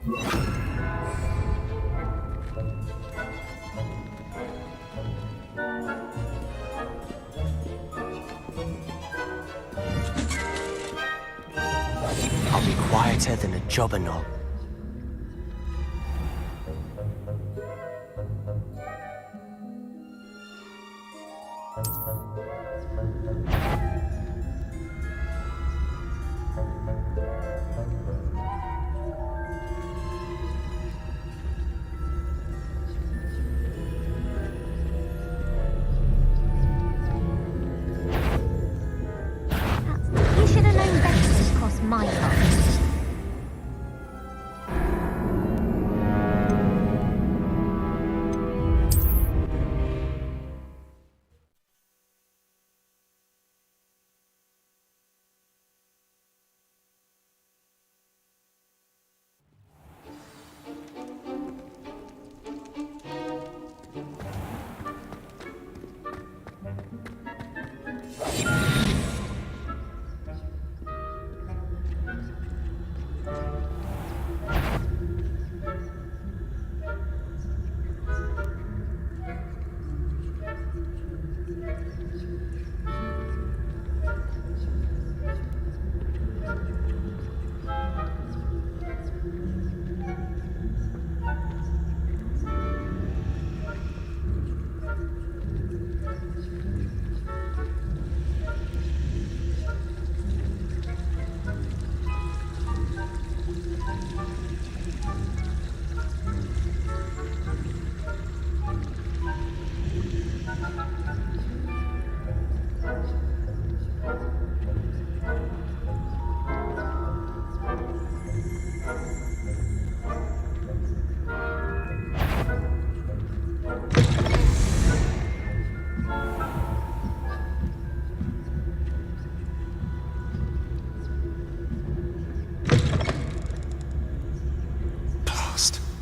I'll be quieter than a jobberknoll. You should have known better to cross my path.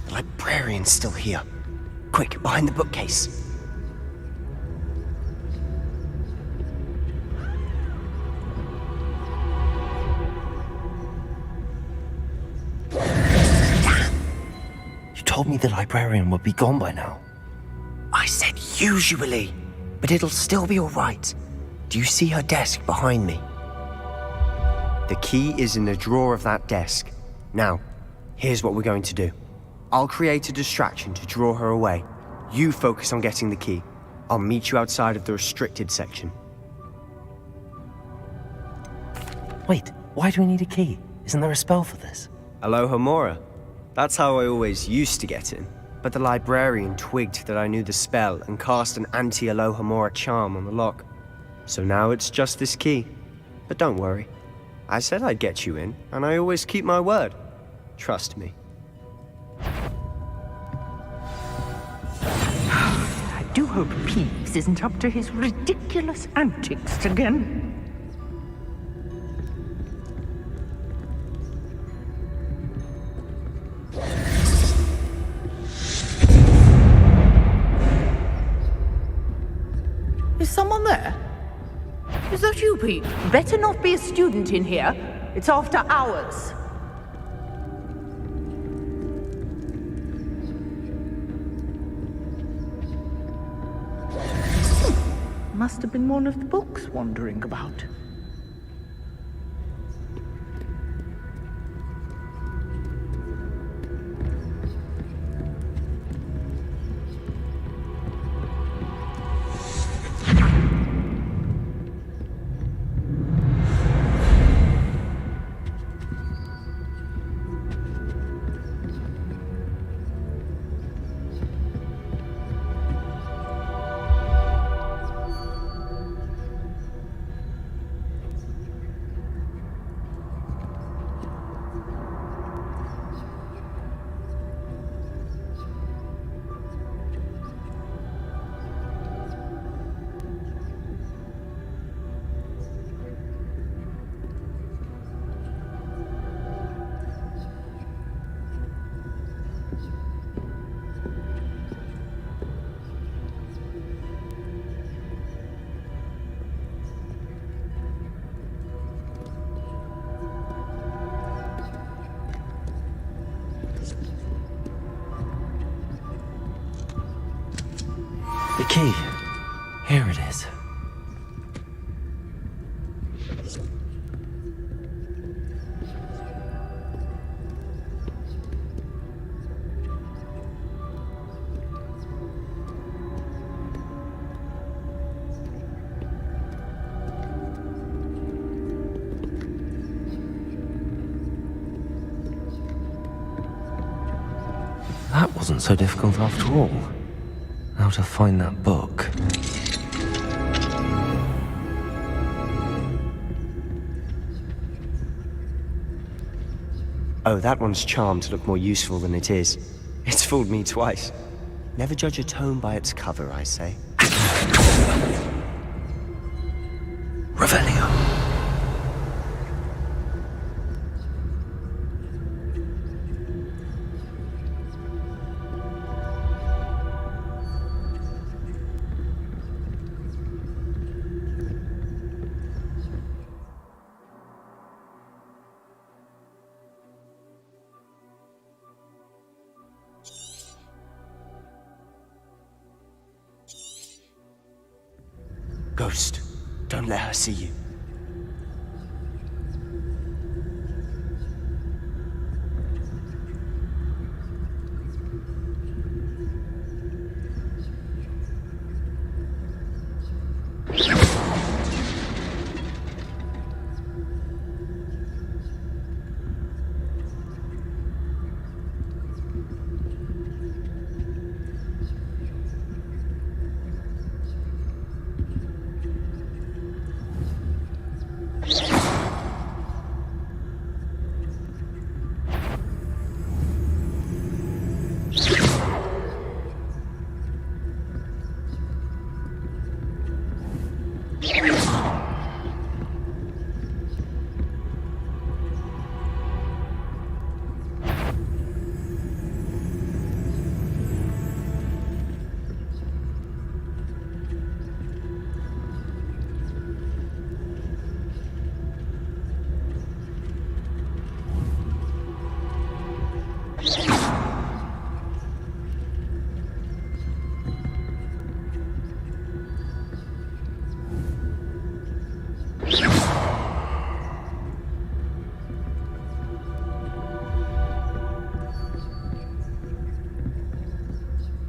The librarian's still here. Quick, behind the bookcase. Damn! You told me the librarian would be gone by now. I said usually, but it'll still be all right. Do you see her desk behind me? The key is in the drawer of that desk. Now, here's what we're going to do. I'll create a distraction to draw her away. You focus on getting the key. I'll meet you outside of the restricted section. Wait, why do we need a key? Isn't there a spell for this? Alohomora. That's how I always used to get in. But the librarian twigged that I knew the spell and cast an anti-Alohomora charm on the lock. So now it's just this key. But don't worry. I said I'd get you in, and I always keep my word. Trust me. I do hope Peeves isn't up to his ridiculous antics again. Is someone there? Is that you, Pete? Better not be a student in here. It's after hours. Must have been one of the books wandering about. key. Here it is. That wasn't so difficult after all. How to find that book. Oh, that one's charmed to look more useful than it is. It's fooled me twice. Never judge a tome by its cover, I say. Revelio. Ghost, don't let her see you.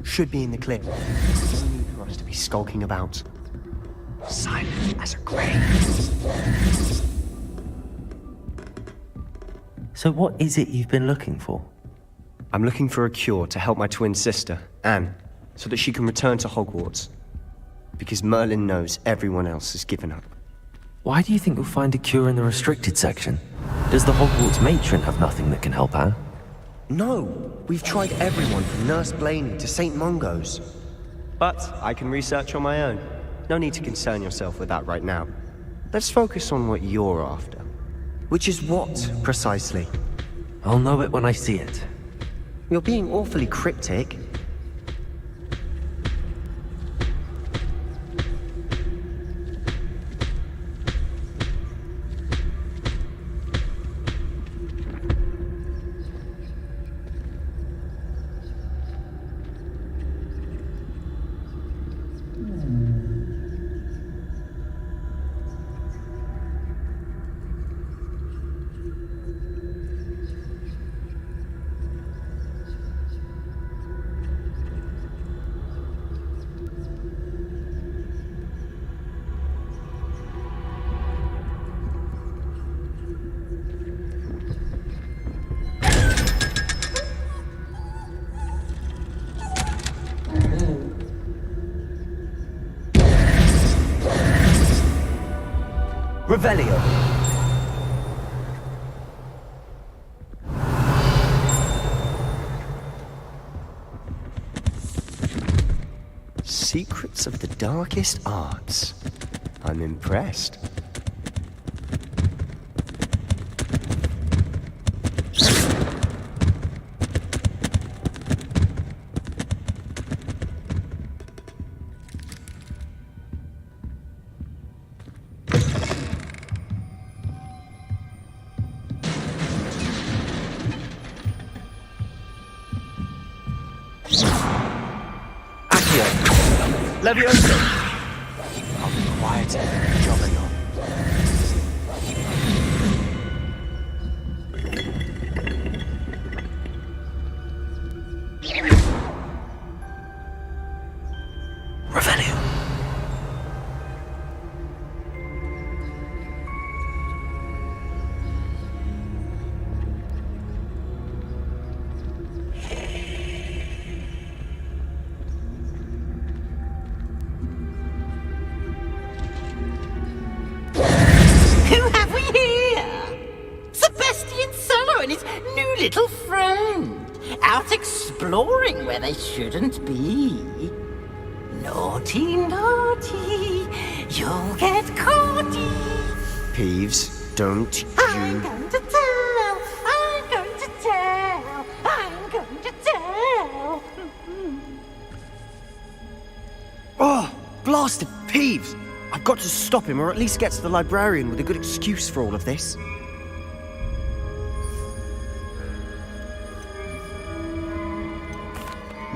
Should be in the clip. No need for us to be skulking about. Silent as a grave. So what is it you've been looking for? I'm looking for a cure to help my twin sister, Anne, so that she can return to Hogwarts. Because Merlin knows everyone else has given up. Why do you think you'll find a cure in the restricted section? Does the Hogwarts matron have nothing that can help her? No, we've tried everyone from Nurse Blaney to St. Mungo's. But I can research on my own. No need to concern yourself with that right now. Let's focus on what you're after. Which is what, precisely? I'll know it when I see it. You're being awfully cryptic. Revelio. Secrets of the darkest arts. I'm impressed. Accio. Levioso! I'll be quieter than a juggernaut. Revelio. Who have we here? Sebastian Solo and his new little friend. Out exploring where they shouldn't be. Naughty, naughty. You'll get caughty. Peeves, don't I'm you... going to tell. I'm going to tell. I'm going to tell. Oh, blasted Peeves! I've got to stop him, or at least get to the librarian with a good excuse for all of this.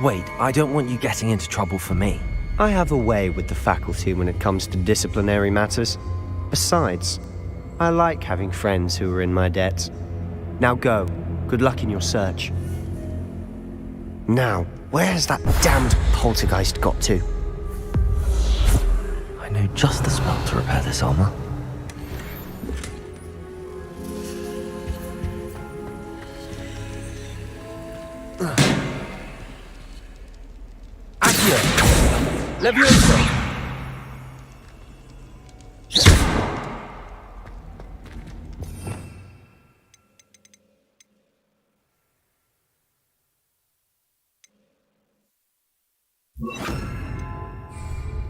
Wait, I don't want you getting into trouble for me. I have a way with the faculty when it comes to disciplinary matters. Besides, I like having friends who are in my debt. Now go. Good luck in your search. Now, where has that damned poltergeist got to? I know just the spell to repair this armor. Accio! Levioso!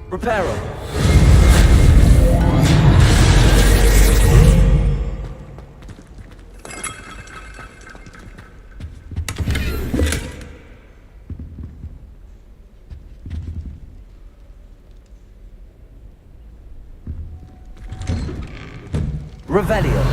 Reparo. Revelio.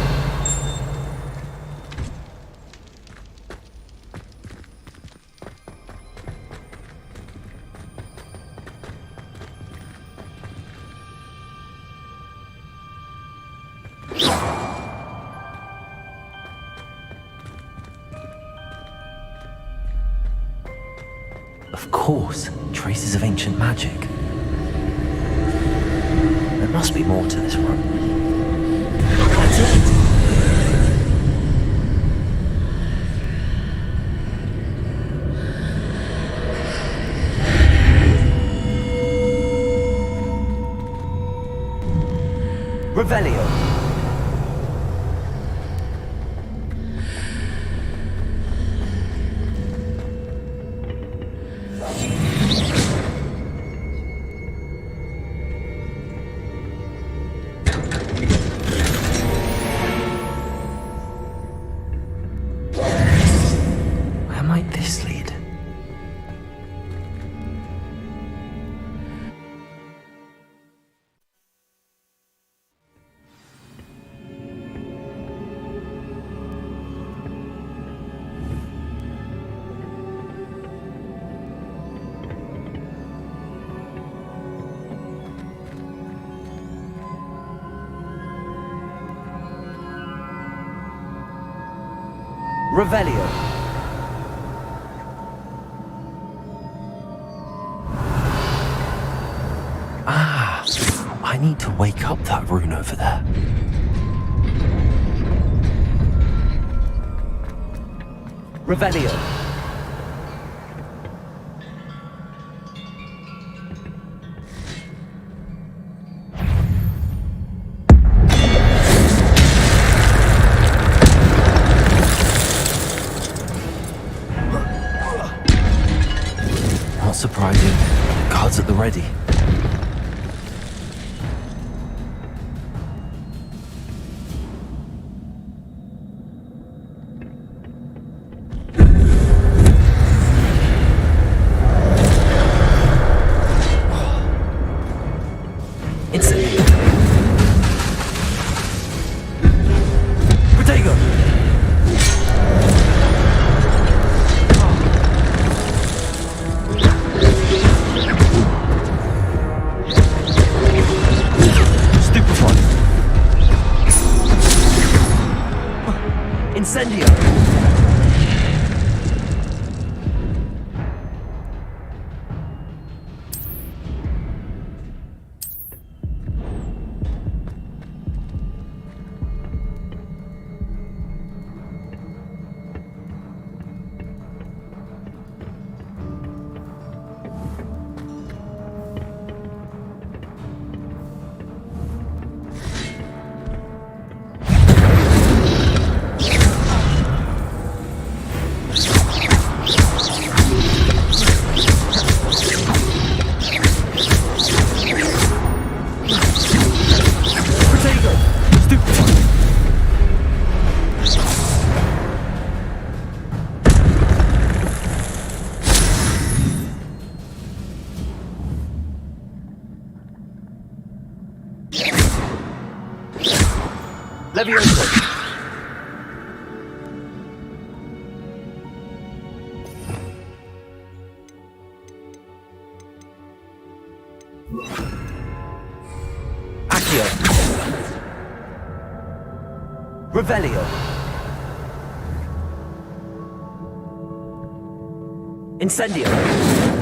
Of course, traces of ancient magic. There must be more to this room. That's it. Revelio. Where might this lead? Revelio. Ah, I need to wake up that rune over there. Revelio. Not surprising. Guards at the ready. Instantly. Protego! Leviosa! Accio! Revelio! Incendio!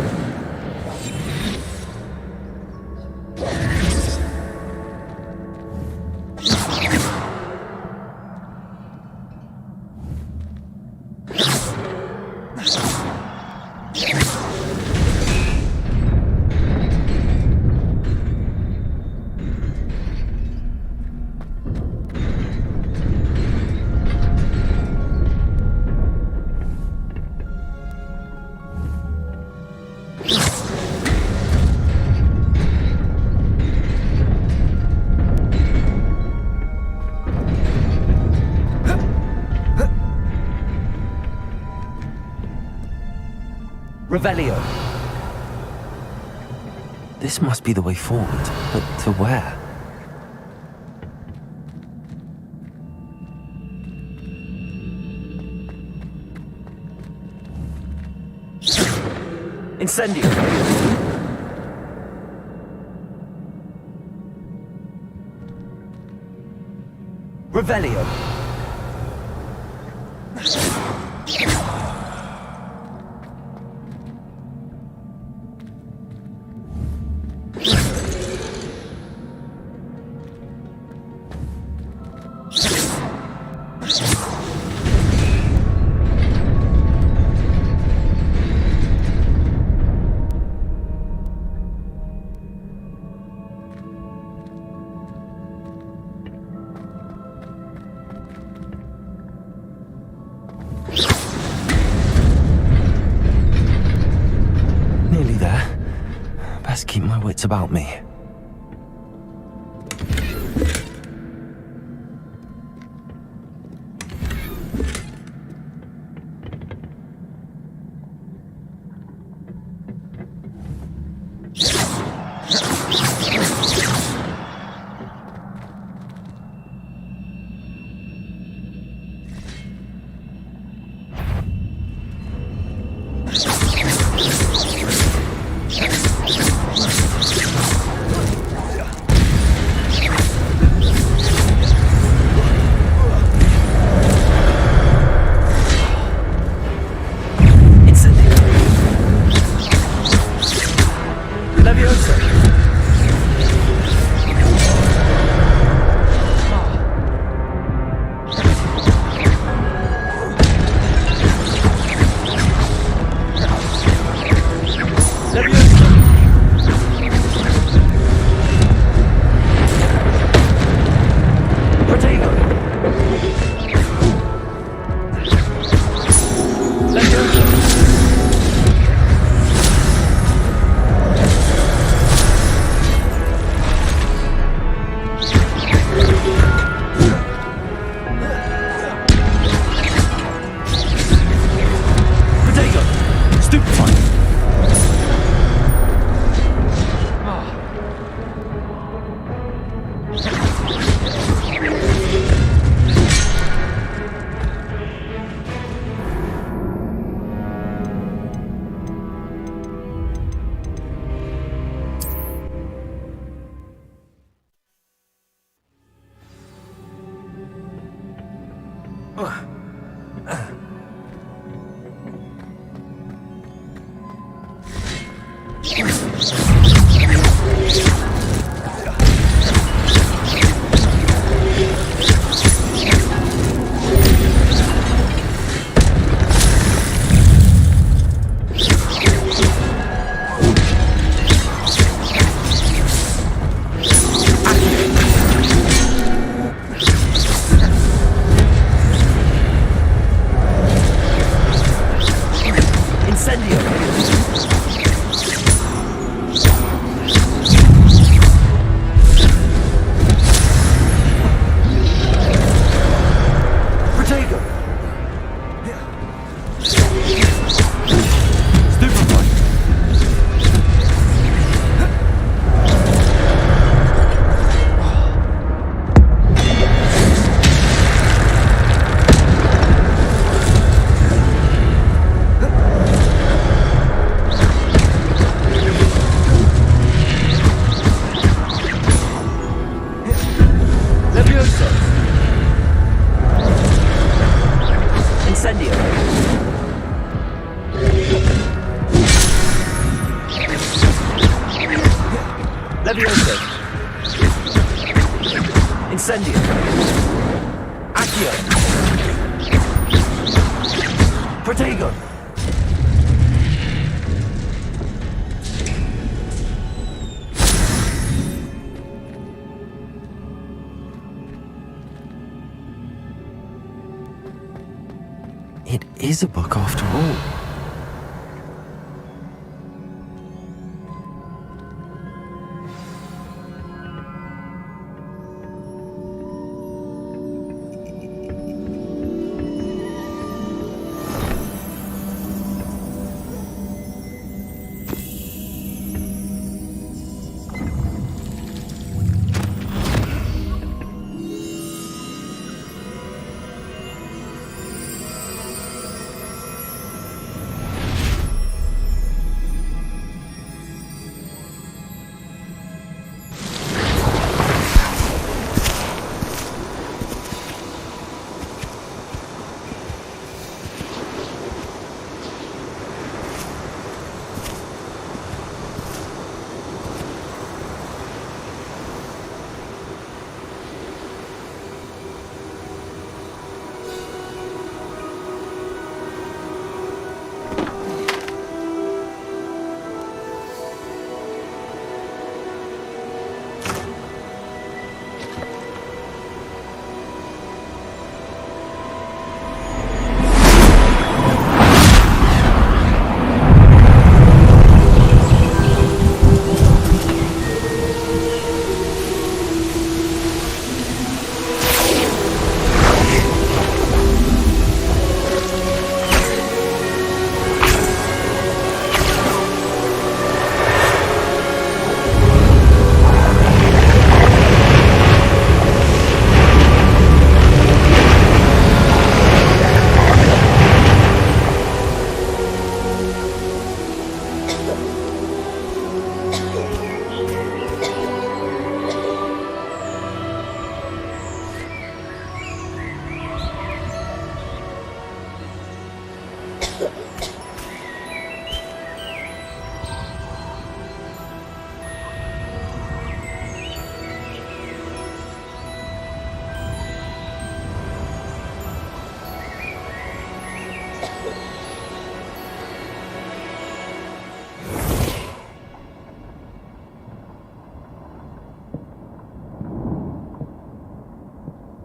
Revelio. This must be the way forward, but to where? Incendio. Revelio. Nearly there. Best keep my wits about me. Levioso. Incendio. Accio. Protego. It is a book after all.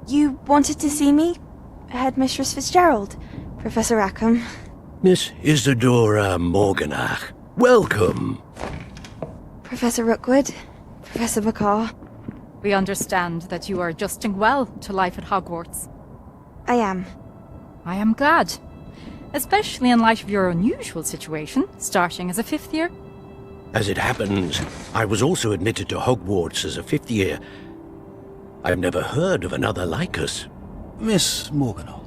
You wanted to see me? Headmistress Fitzgerald? Professor Rackham? Miss Isadora Morganach, welcome. Professor Rookwood? Professor McCaw? We understand that you are adjusting well to life at Hogwarts. I am. I am glad. Especially in light of your unusual situation, starting as a fifth year. As it happens, I was also admitted to Hogwarts as a fifth year. I've never heard of another like us. Miss Morganach,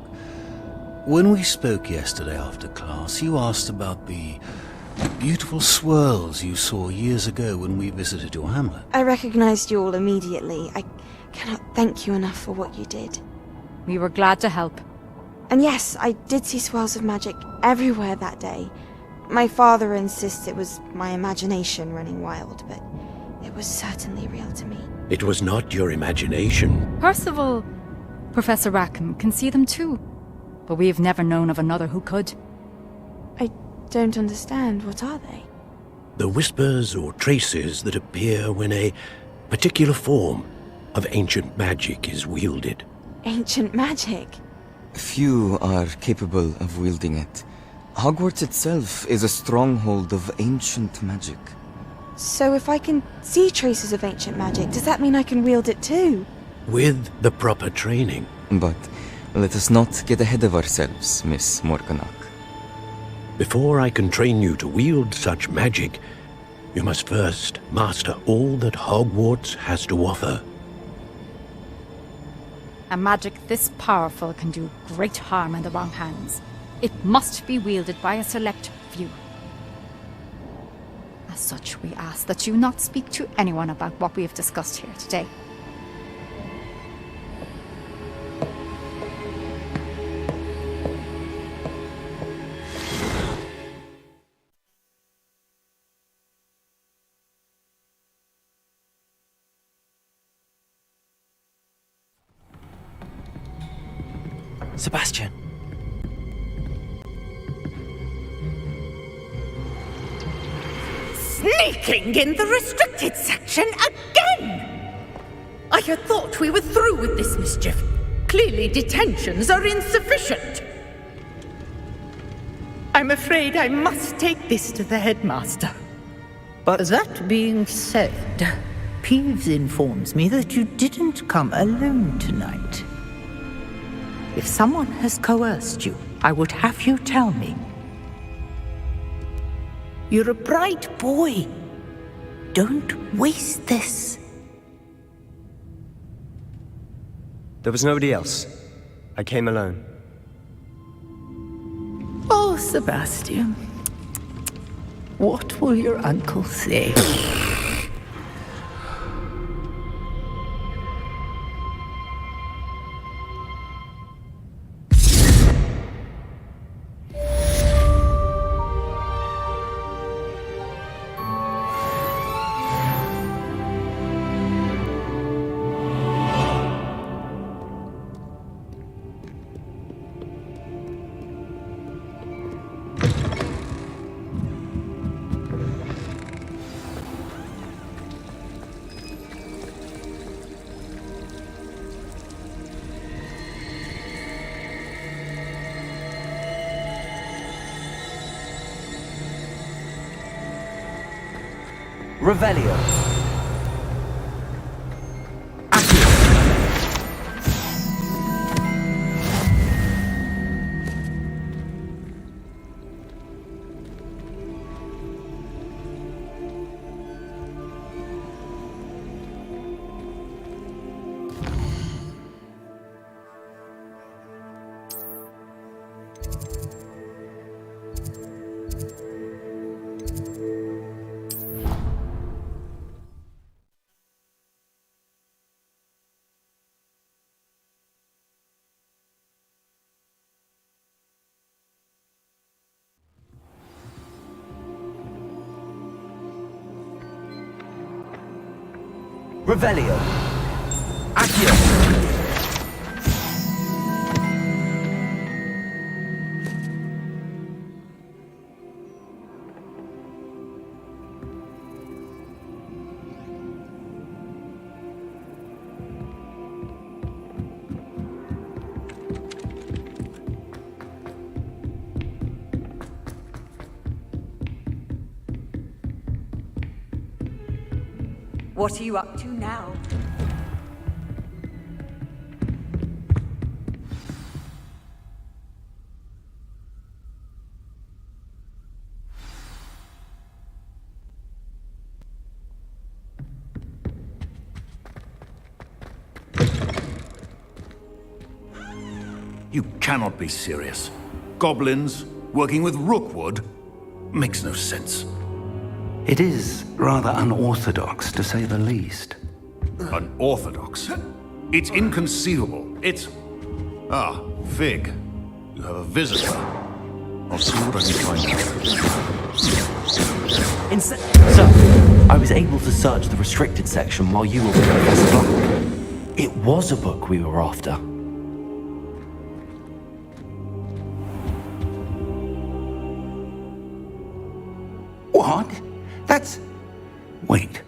when we spoke yesterday after class, you asked about the beautiful swirls you saw years ago when we visited your hamlet. I recognized you all immediately. I cannot thank you enough for what you did. We were glad to help. And yes, I did see swirls of magic everywhere that day. My father insists it was my imagination running wild, but it was certainly real to me. It was not your imagination. Percival, Professor Rackham can see them too. But we've never known of another who could. I don't understand. What are they? The whispers or traces that appear when a particular form of ancient magic is wielded. Ancient magic? Few are capable of wielding it. Hogwarts itself is a stronghold of ancient magic. So if I can see traces of ancient magic, does that mean I can wield it too? With the proper training. But let us not get ahead of ourselves, Miss Morganach. Before I can train you to wield such magic, you must first master all that Hogwarts has to offer. A magic this powerful can do great harm in the wrong hands. It must be wielded by a select few. As such, we ask that you not speak to anyone about what we have discussed here today. Sebastian. Sneaking in the restricted section again! I had thought we were through with this mischief. Clearly detentions are insufficient. I'm afraid I must take this to the headmaster. But That being said, Peeves informs me that you didn't come alone tonight. If someone has coerced you, I would have you tell me. You're a bright boy. Don't waste this. there was nobody else. I came alone. Oh, Sebastian. What will your uncle say? Revelio. Revelio. Accio. What are you up to now? You cannot be serious. Goblins working with Rookwood? Makes no sense. It is rather unorthodox, to say the least. Unorthodox? It's inconceivable. It's... Ah, Fig. You have a visitor. I'll see what I can find out. Sir, I was able to search the restricted section while you were with Professor Black. It was a book we were after. What? That's... Wait.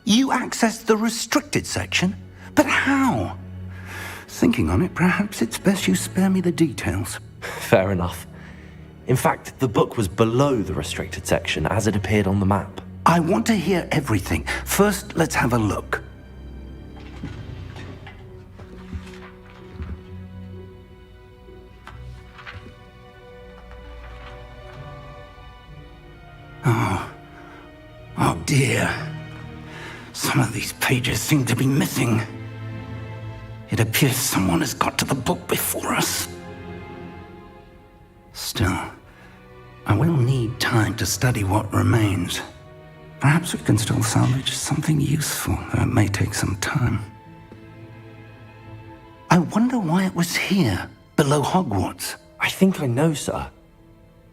You accessed the restricted section? But how? Thinking on it, perhaps it's best you spare me the details. Fair enough. In fact, the book was below the restricted section as it appeared on the map. I want to hear everything. First, let's have a look. Oh dear. Some of these pages seem to be missing. It appears someone has got to the book before us. Still, I will need time to study what remains. Perhaps we can still salvage something useful, though it may take some time. I wonder why it was here, below Hogwarts. I think I know, sir.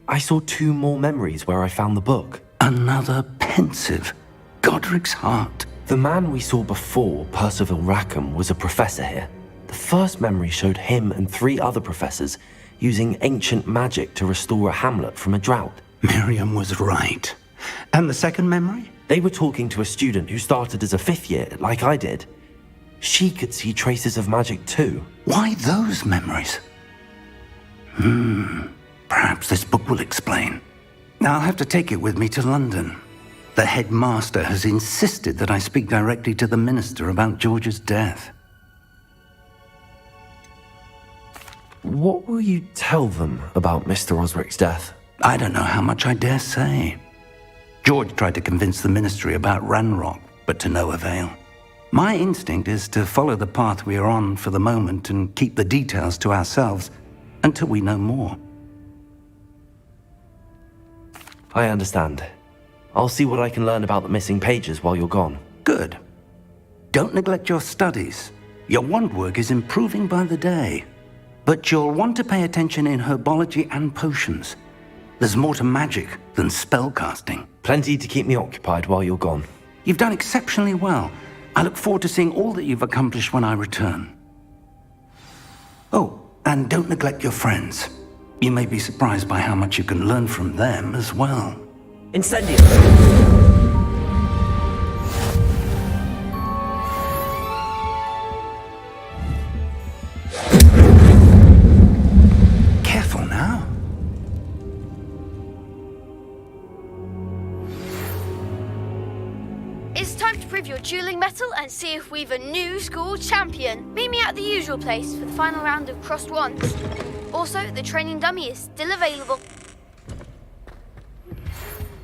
I saw 2 more memories where I found the book. Another pensive. Godric's heart. The man we saw before, Percival Rackham, was a professor here. The first memory showed him and 3 other professors using ancient magic to restore a hamlet from a drought. Miriam was right. And the second memory? They were talking to a student who started as a 5th year, like I did. She could see traces of magic too. Why those memories? Perhaps this book will explain. I'll have to take it with me to London. The headmaster has insisted that I speak directly to the minister about George's death. What will you tell them about Mr. Osric's death? I don't know how much I dare say. George tried to convince the ministry about Ranrock, but to no avail. My instinct is to follow the path we are on for the moment and keep the details to ourselves until we know more. I understand. I'll see what I can learn about the missing pages while you're gone. Good. Don't neglect your studies. Your wand work is improving by the day. But you'll want to pay attention in herbology and potions. There's more to magic than spellcasting. Plenty to keep me occupied while you're gone. You've done exceptionally well. I look forward to seeing all that you've accomplished when I return. Oh, and don't neglect your friends. You may be surprised by how much you can learn from them as well. Incendio! Careful now. It's time to prove your dueling mettle and see if we've a new school champion. Meet me at the usual place for the final round of crossed wands. Also, the training dummy is still available.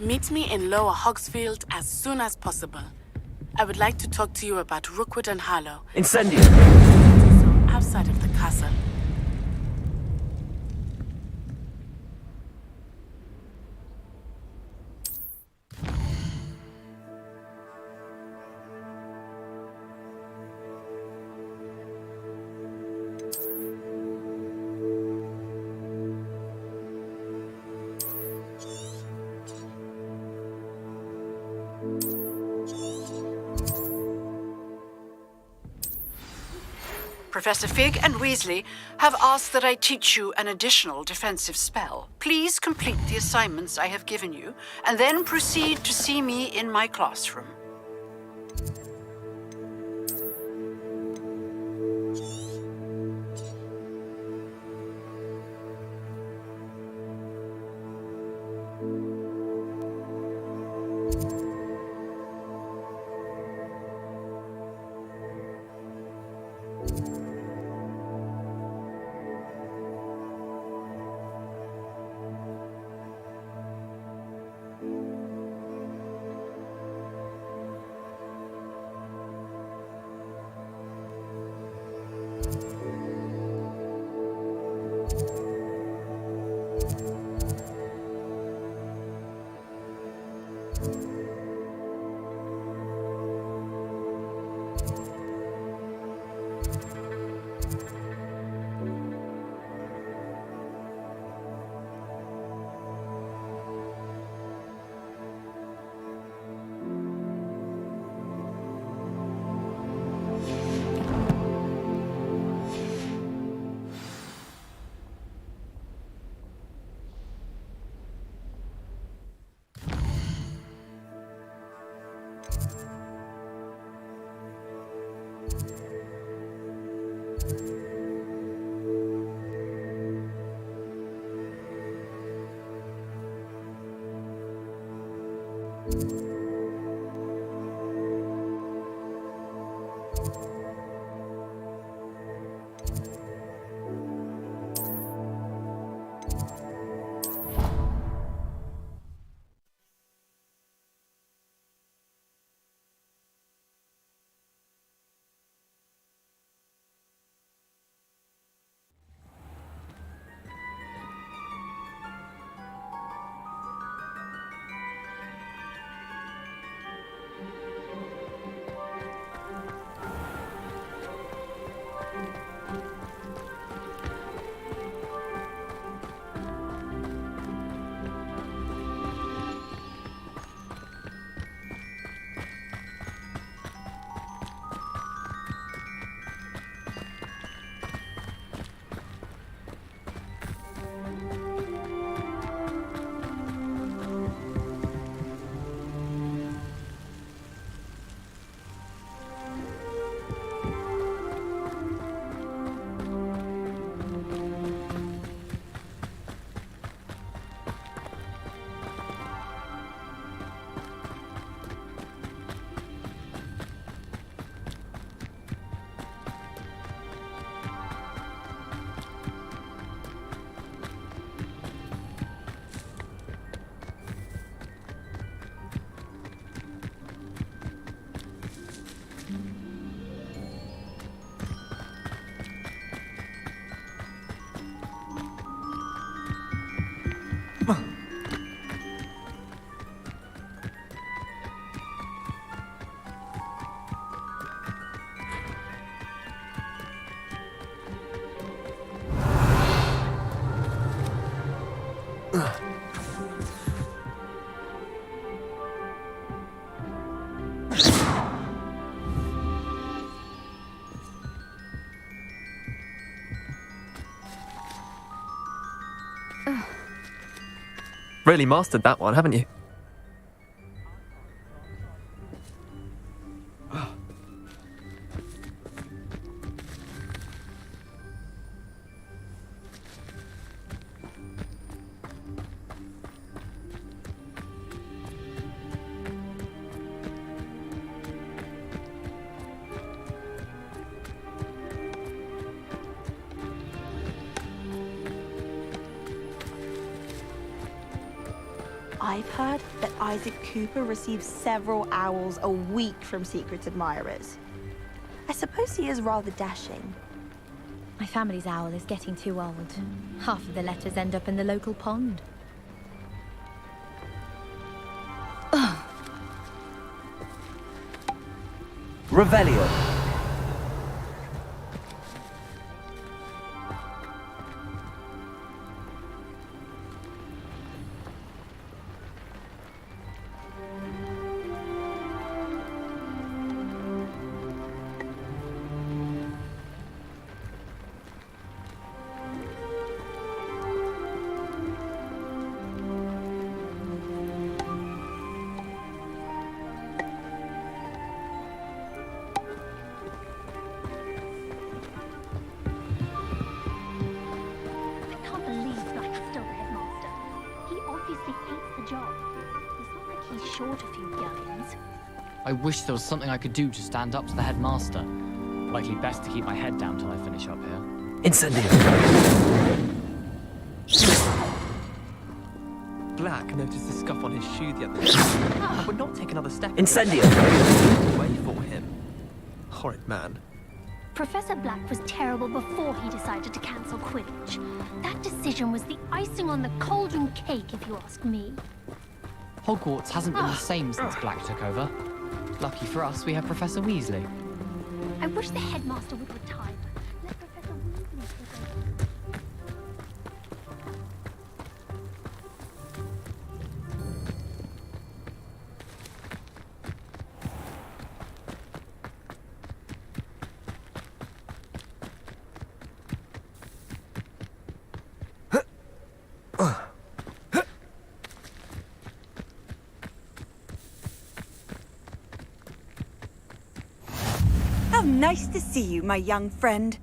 Meet me in Lower Hogsfield as soon as possible. I would like to talk to you about Rookwood and Harlow. Incendio! Outside of the castle. Professor Fig and Weasley have asked that I teach you an additional defensive spell. Please complete the assignments I have given you, and then proceed to see me in my classroom. Really mastered that one, haven't you? I've heard that Isaac Cooper receives several owls a week from secret admirers. I suppose he is rather dashing. My family's owl is getting too old. Half of the letters end up in the local pond. Revelio. I can't believe Black is still the headmaster. He obviously hates the job. It's not like he's short a few guns. I wish there was something I could do to stand up to the headmaster. Likely best to keep my head down till I finish up here. Incendio. Black noticed the scuff on his shoe the other day. I would not take another step. Incendio. Way for him. Horrid man. Professor Black was terrible before he decided to cancel Quidditch. That decision was the icing on the cauldron cake, if you ask me. Hogwarts hasn't been the same since Black took over. Lucky for us, we have Professor Weasley. I wish the headmaster would retire. Let Professor Weasley take over. How nice to see you, my young friend.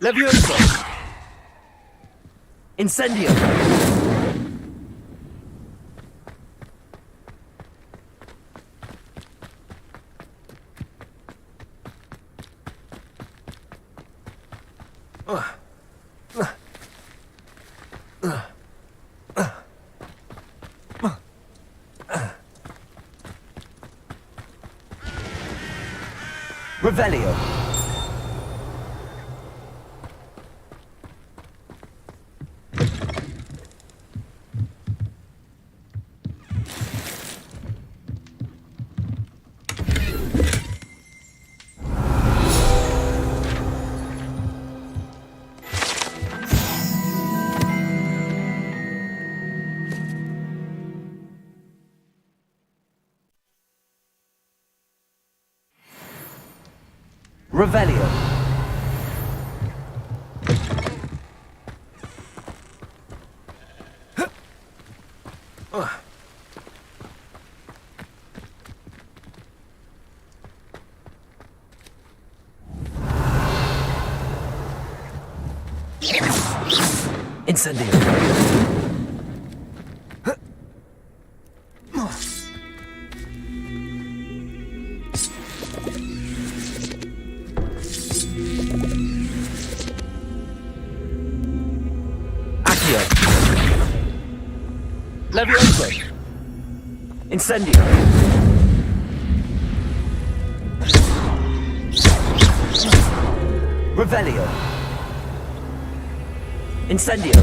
Levioso! Incendio! Revelio. Revelio. Incendio. Levioso. Incendio. Revelio. Incendio.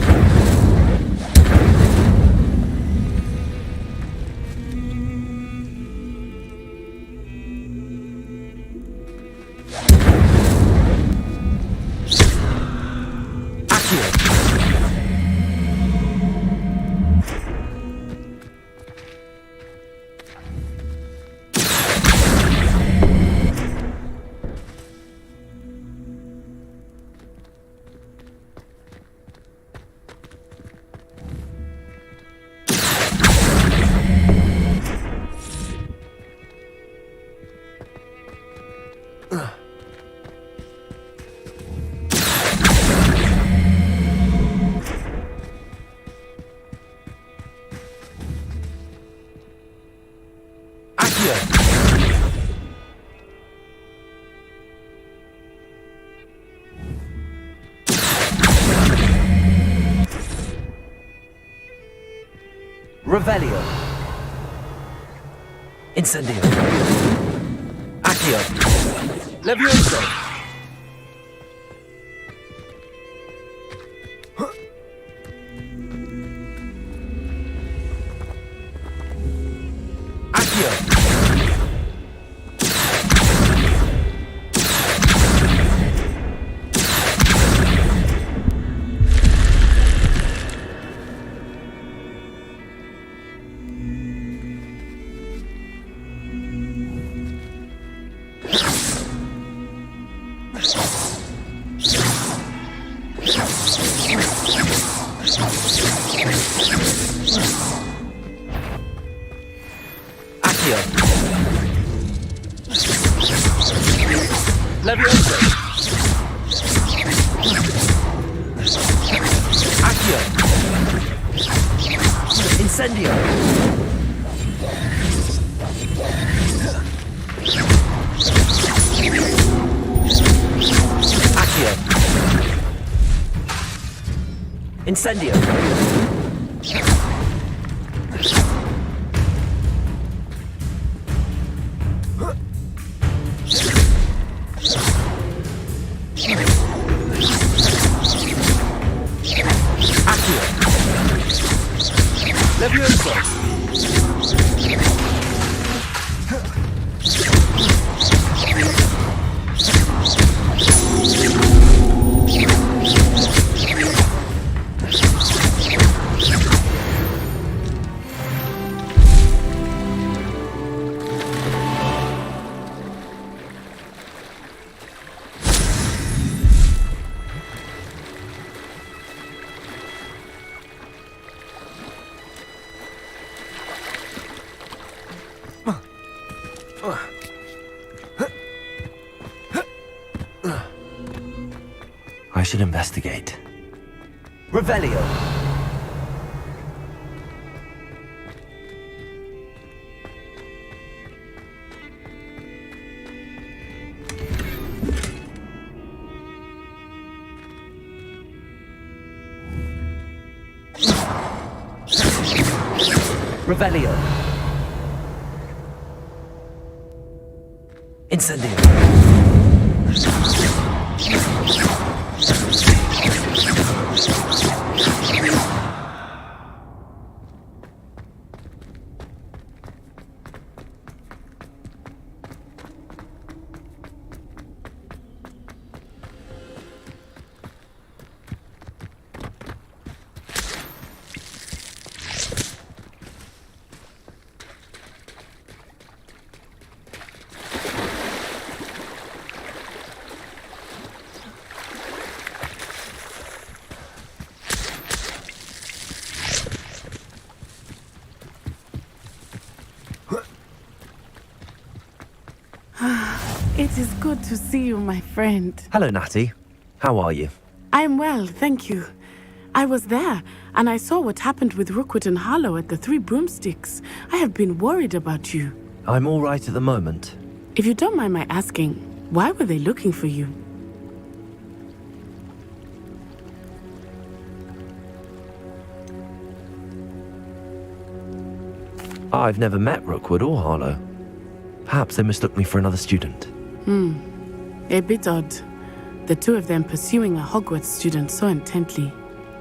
Revelio. Incendio. Accio. Levioso. Accio. Levioso. Accio. Incendio. Accio. Incendio. Levioso. I should investigate. Revelio. Revelio. Incendio. It is good to see you, my friend. Hello, Natty. How are you? I'm well, thank you. I was there, and I saw what happened with Rookwood and Harlow at the Three Broomsticks. I have been worried about you. I'm all right at the moment. If you don't mind my asking, why were they looking for you? I've never met Rookwood or Harlow. Perhaps they mistook me for another student. A bit odd. The two of them pursuing a Hogwarts student so intently.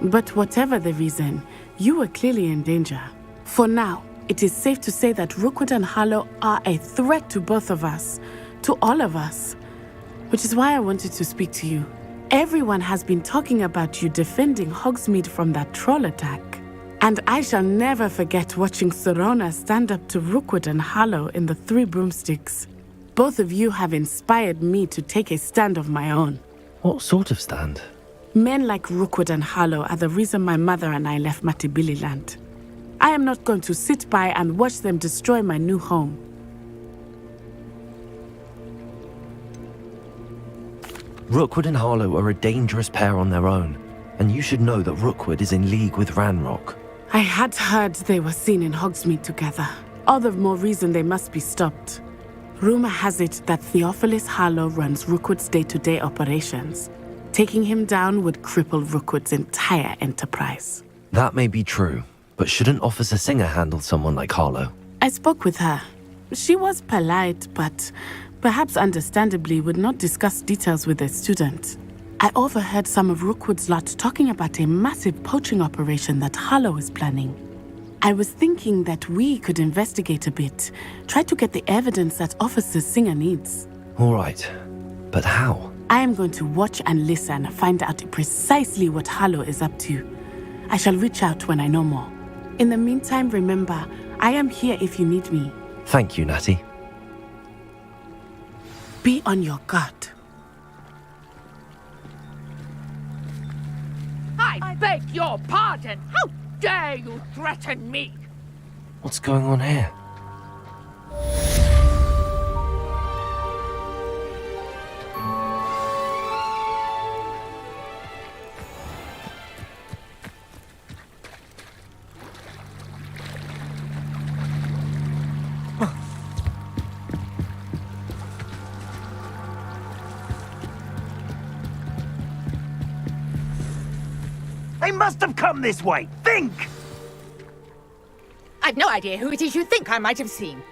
But whatever the reason, you were clearly in danger. For now, it is safe to say that Rookwood and Harlow are a threat to both of us, to all of us. Which is why I wanted to speak to you. Everyone has been talking about you defending Hogsmeade from that troll attack. And I shall never forget watching Sorona stand up to Rookwood and Harlow in the Three Broomsticks. Both of you have inspired me to take a stand of my own. What sort of stand? Men like Rookwood and Harlow are the reason my mother and I left Matibili land. I am not going to sit by and watch them destroy my new home. Rookwood and Harlow are a dangerous pair on their own, and you should know that Rookwood is in league with Ranrock. I had heard they were seen in Hogsmeade together. All the more reason they must be stopped. Rumor has it that Theophilus Harlow runs Rookwood's day-to-day operations. Taking him down would cripple Rookwood's entire enterprise. That may be true, but shouldn't Officer Singer handle someone like Harlow? I spoke with her. She was polite, but perhaps understandably would not discuss details with a student. I overheard some of Rookwood's lot talking about a massive poaching operation that Harlow is planning. I was thinking that we could investigate a bit, try to get the evidence that Officer Singer needs. All right, but how? I am going to watch and listen, find out precisely what Harlow is up to. I shall reach out when I know more. In the meantime, remember, I am here if you need me. Thank you, Natty. Be on your guard. I beg your pardon! How dare you threaten me? What's going on here? They must have come this way. Think! I've no idea who it is you think I might have seen.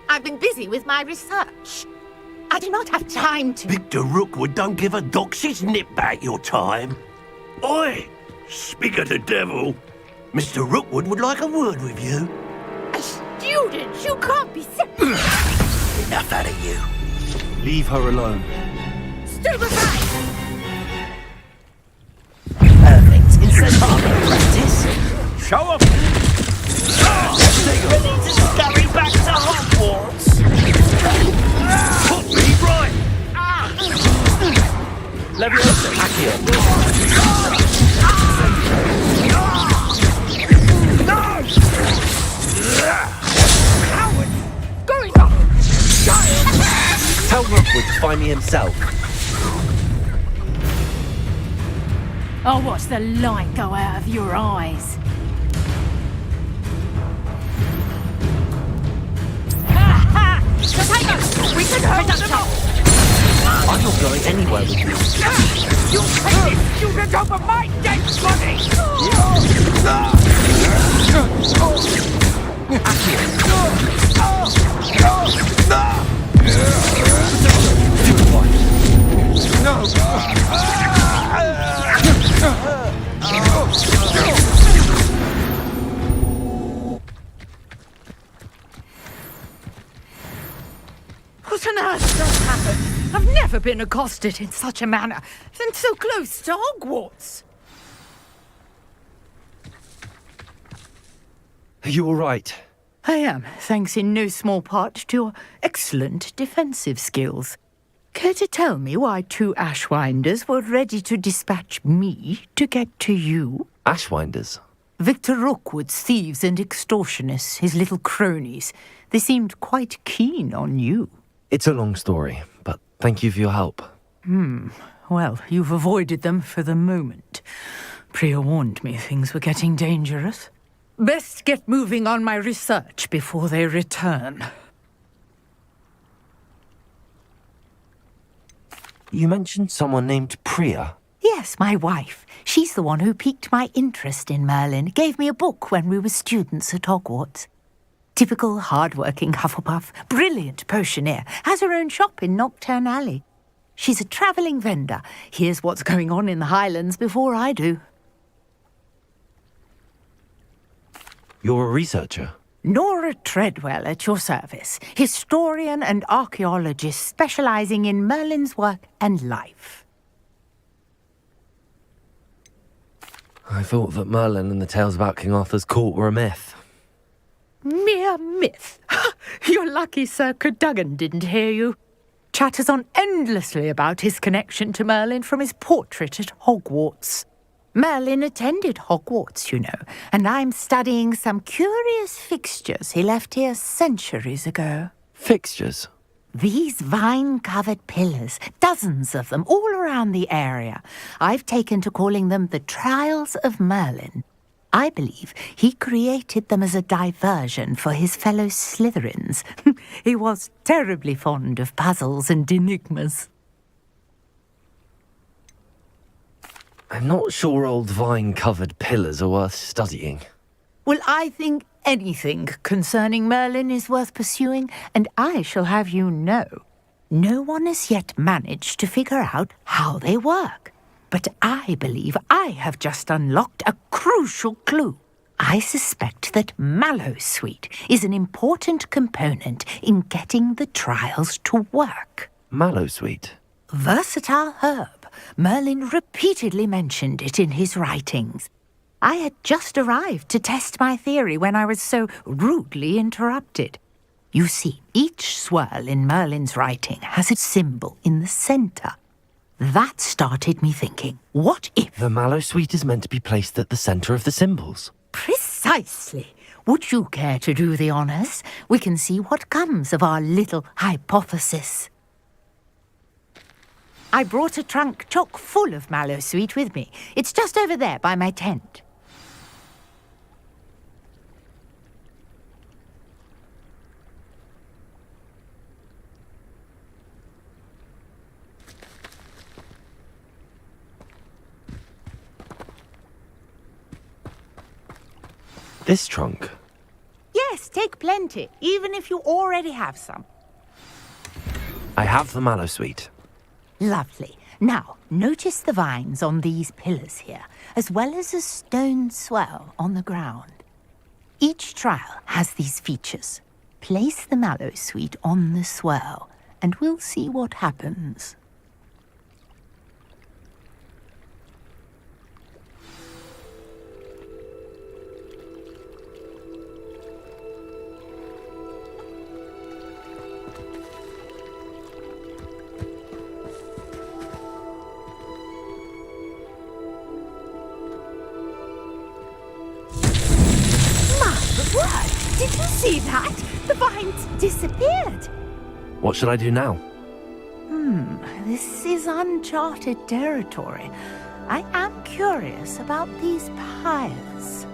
I've been busy with my research. I do not have time to... Victor Rookwood don't give a doxy's nip back your time. Oi! Speak of the devil. Mr. Rookwood would like a word with you. A student? You can't be sick. Enough out of you. Leave her alone. Stand aside! Perfect. Instead of practice. Show 'em! We need to scurry back to Hogwarts. Put me right! Leviosa, Accio. Tell Rookwood to find me himself. I'll watch the light go out of your eyes. We should hurry up. I'm not going anywhere with you. You take this student over my dead body! What on earth just happened? I've never been accosted in such a manner, and so close to Hogwarts. Are you all right? I am, thanks in no small part to your excellent defensive skills. Care to tell me why 2 Ashwinders were ready to dispatch me to get to you? Ashwinders? Victor Rookwood's thieves and extortionists, his little cronies. They seemed quite keen on you. It's a long story, but thank you for your help. Well, you've avoided them for the moment. Priya warned me things were getting dangerous. Best get moving on my research before they return. You mentioned someone named Priya. Yes, my wife. She's the one who piqued my interest in Merlin. Gave me a book when we were students at Hogwarts. Typical hard-working Hufflepuff, brilliant potioneer, has her own shop in Nocturne Alley. She's a travelling vendor. Hears what's going on in the Highlands before I do. You're a researcher? Nora Treadwell at your service, historian and archaeologist specialising in Merlin's work and life. I thought that Merlin and the tales about King Arthur's court were a myth. Mere myth. You're lucky Sir Cadogan didn't hear you. Chatters on endlessly about his connection to Merlin from his portrait at Hogwarts. Merlin attended Hogwarts, you know, and I'm studying some curious fixtures he left here centuries ago. Fixtures? These vine-covered pillars, dozens of them, all around the area. I've taken to calling them the Trials of Merlin. I believe he created them as a diversion for his fellow Slytherins. He was terribly fond of puzzles and enigmas. I'm not sure old vine-covered pillars are worth studying. Well, I think anything concerning Merlin is worth pursuing, and I shall have you know, no one has yet managed to figure out how they work. But I believe I have just unlocked a crucial clue. I suspect that Mallowsweet is an important component in getting the trials to work. Mallowsweet? Versatile herb. Merlin repeatedly mentioned it in his writings. I had just arrived to test my theory when I was so rudely interrupted. You see, each swirl in Merlin's writing has a symbol in the centre. That started me thinking, what if... The Mallowsweet is meant to be placed at the centre of the symbols. Precisely. Would you care to do the honours? We can see what comes of our little hypothesis. I brought a trunk chock full of Mallowsweet with me. It's just over there by my tent. This trunk? Yes, take plenty, even if you already have some. I have the Mallowsweet. Lovely. Now, notice the vines on these pillars here, as well as a stone swell on the ground. Each trial has these features. Place the Mallowsweet on the swell, and we'll see what happens. What? Did you see that? The vines disappeared. What should I do now? This is uncharted territory. I am curious about these pyres.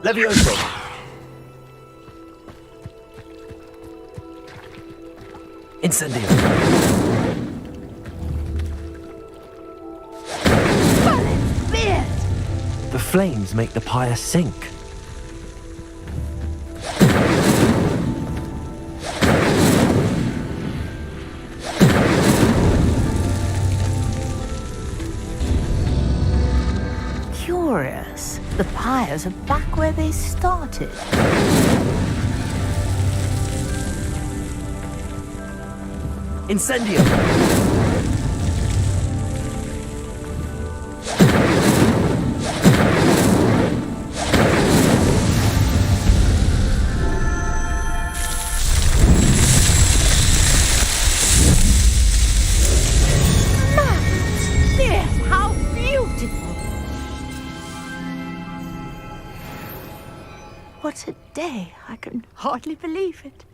Levioso! Incendio! The flames make the pyre sink. Curious. The pyres are back where they started. Incendio! Yes, how beautiful! What a day. I can hardly believe it.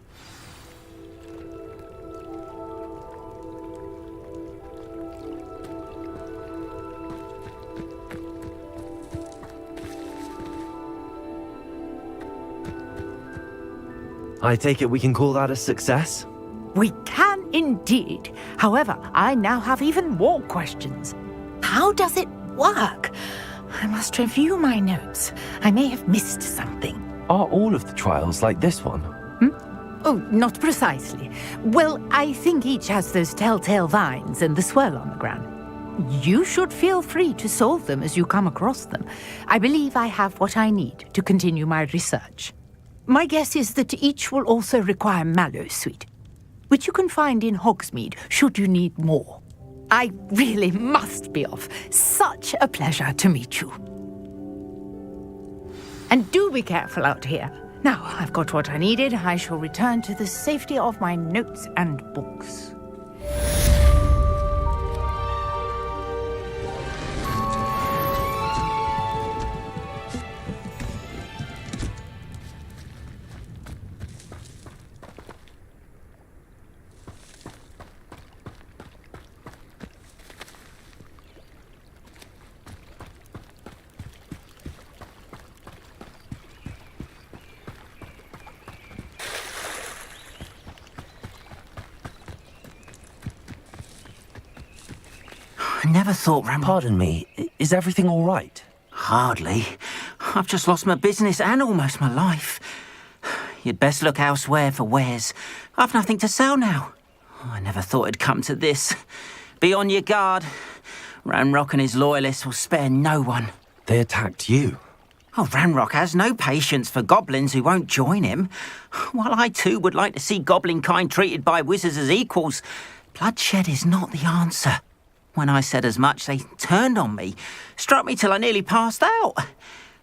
I take it we can call that a success? We can indeed. However, I now have even more questions. How does it work? I must review my notes. I may have missed something. Are all of the trials like this one? Oh, not precisely. Well, I think each has those telltale vines and the swirl on the ground. You should feel free to solve them as you come across them. I believe I have what I need to continue my research. My guess is that each will also require mallow sweet, which you can find in Hogsmeade should you need more. I really must be off. Such a pleasure to meet you. And do be careful out here. Now I've got what I needed, I shall return to the safety of my notes and books. I never thought Pardon me, is everything all right? Hardly. I've just lost my business and almost my life. You'd best look elsewhere for wares. I've nothing to sell now. I never thought it'd come to this. Be on your guard. Ranrock and his loyalists will spare no one. They attacked you. Oh, Ranrock has no patience for goblins who won't join him. While I too would like to see goblin kind treated by wizards as equals, bloodshed is not the answer. When I said as much, they turned on me, struck me till I nearly passed out.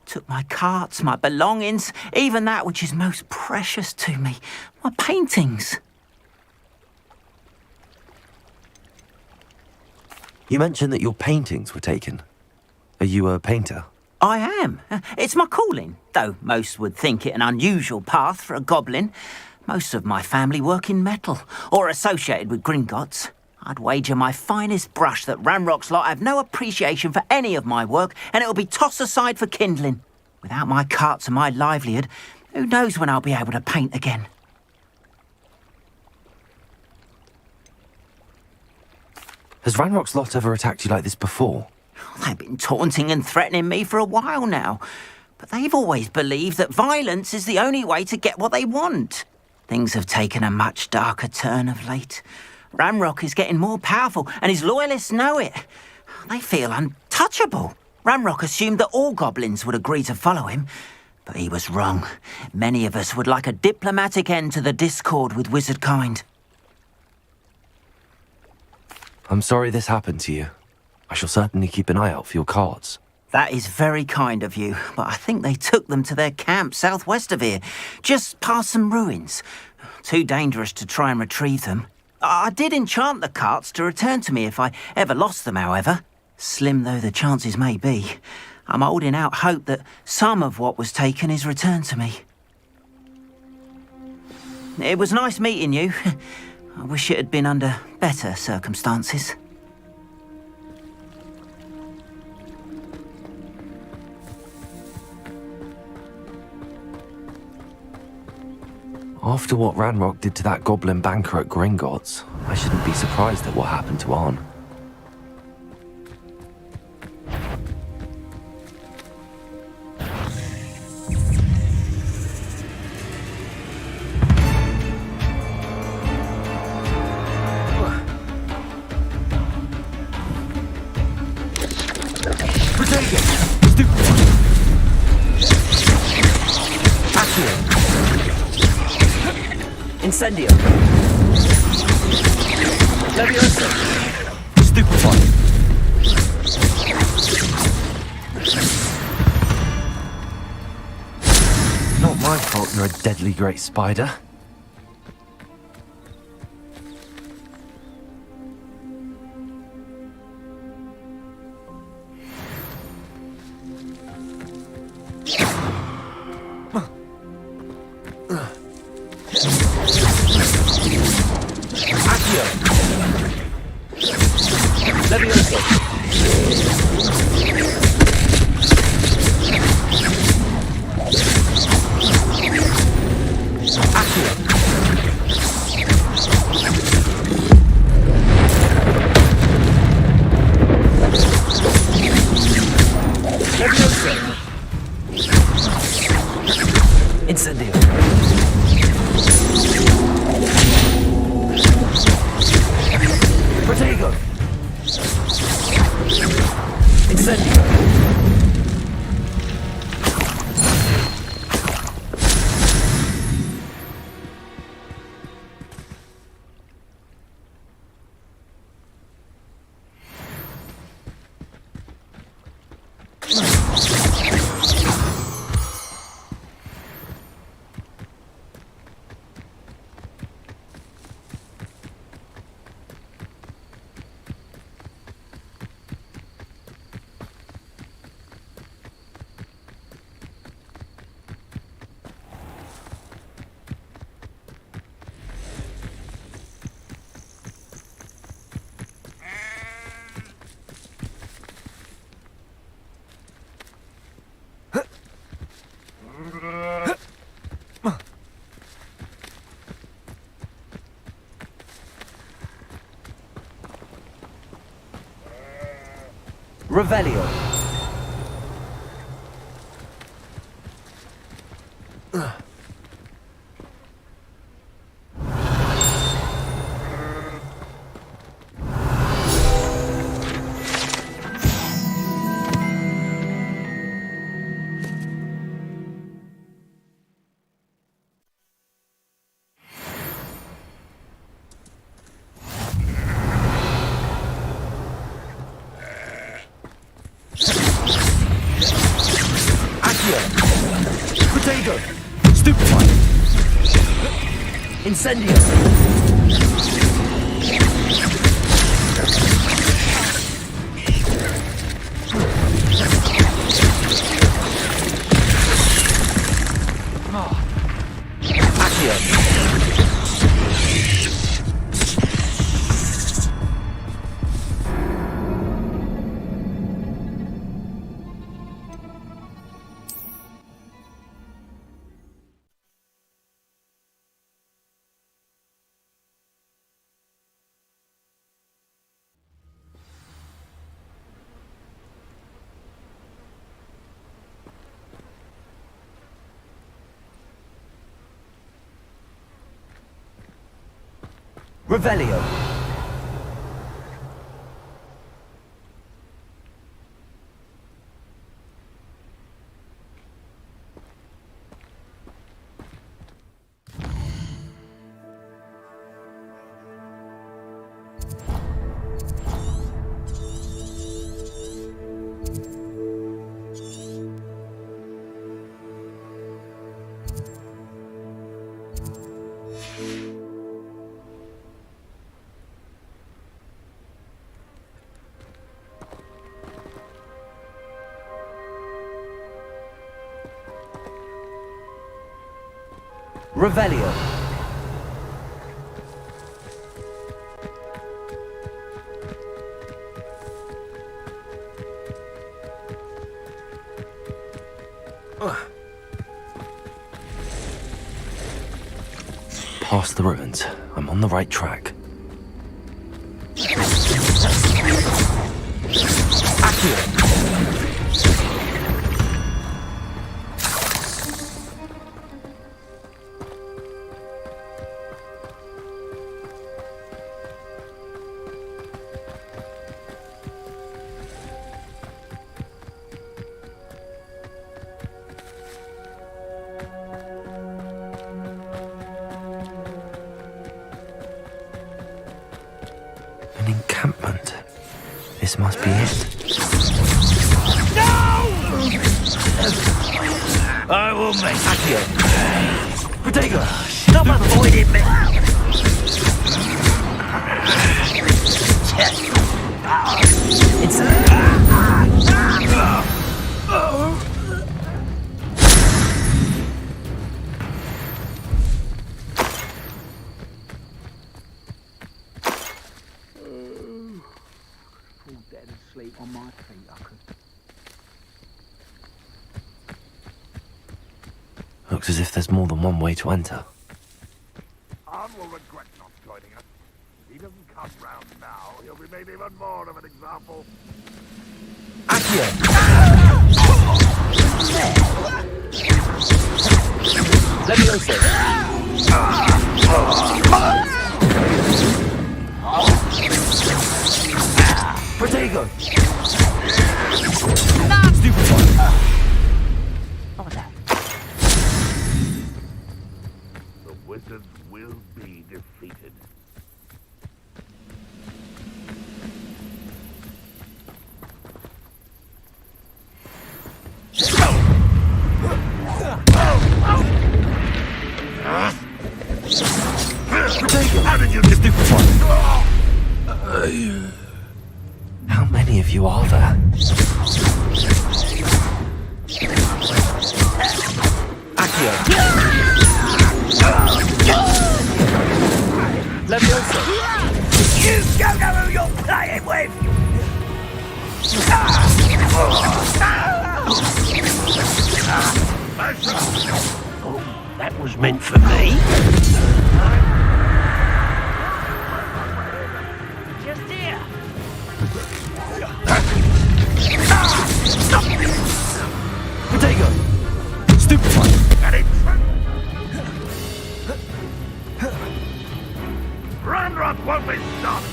Took my carts, my belongings, even that which is most precious to me, my paintings. You mentioned that your paintings were taken. Are you a painter? I am. It's my calling, though most would think it an unusual path for a goblin. Most of my family work in metal, or associated with Gringotts. I'd wager my finest brush that Ranrock's lot have no appreciation for any of my work, and it'll be tossed aside for kindling. Without my carts and my livelihood, who knows when I'll be able to paint again? Has Ranrock's lot ever attacked you like this before? They've been taunting and threatening me for a while now, but they've always believed that violence is the only way to get what they want. Things have taken a much darker turn of late. Ranrock is getting more powerful, and his loyalists know it. They feel untouchable. Ranrock assumed that all goblins would agree to follow him, but he was wrong. Many of us would like a diplomatic end to the discord with wizard kind. I'm sorry this happened to you. I shall certainly keep an eye out for your cards. That is very kind of you, but I think they took them to their camp southwest of here, just past some ruins. Too dangerous to try and retrieve them. I did enchant the carts to return to me if I ever lost them, however. Slim though the chances may be, I'm holding out hope that some of what was taken is returned to me. It was nice meeting you. I wish it had been under better circumstances. After what Ranrock did to that goblin banker at Gringotts, I shouldn't be surprised at what happened to Arn. Incendio! Levioso! Stupefy! Not my fault you're a deadly great spider. Incendio! Protego! Incendio! Revelio! Protego! Stupefy! Incendio! Revelio! Revelio! past the ruins. I'm on the right track. An encampment. This must be it. I will make Accio! Protego! Stop avoiding me! It's... dead asleep on my feet, I could. Looks as if there's more than one way to enter. Arn will regret not joining us. If he doesn't come round now, he'll be made even more of an example. Accio! Levioso! Protego! Stupid one! What was that? The wizards will be defeated. How did you get stupid one? How many of you are there? Accio! Levioso! You don't know who you're playing with! Oh, that was meant for me. Just here! Protego! Stupid one! Get it! Ranrock won't be stopped!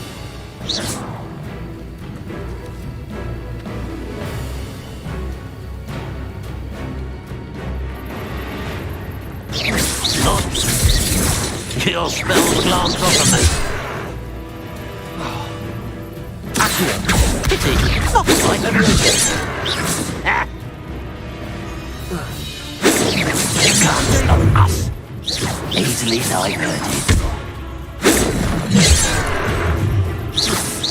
Your spells glance off of me. Accio! Pity. Not quite. You can't stop us. Easily diverted.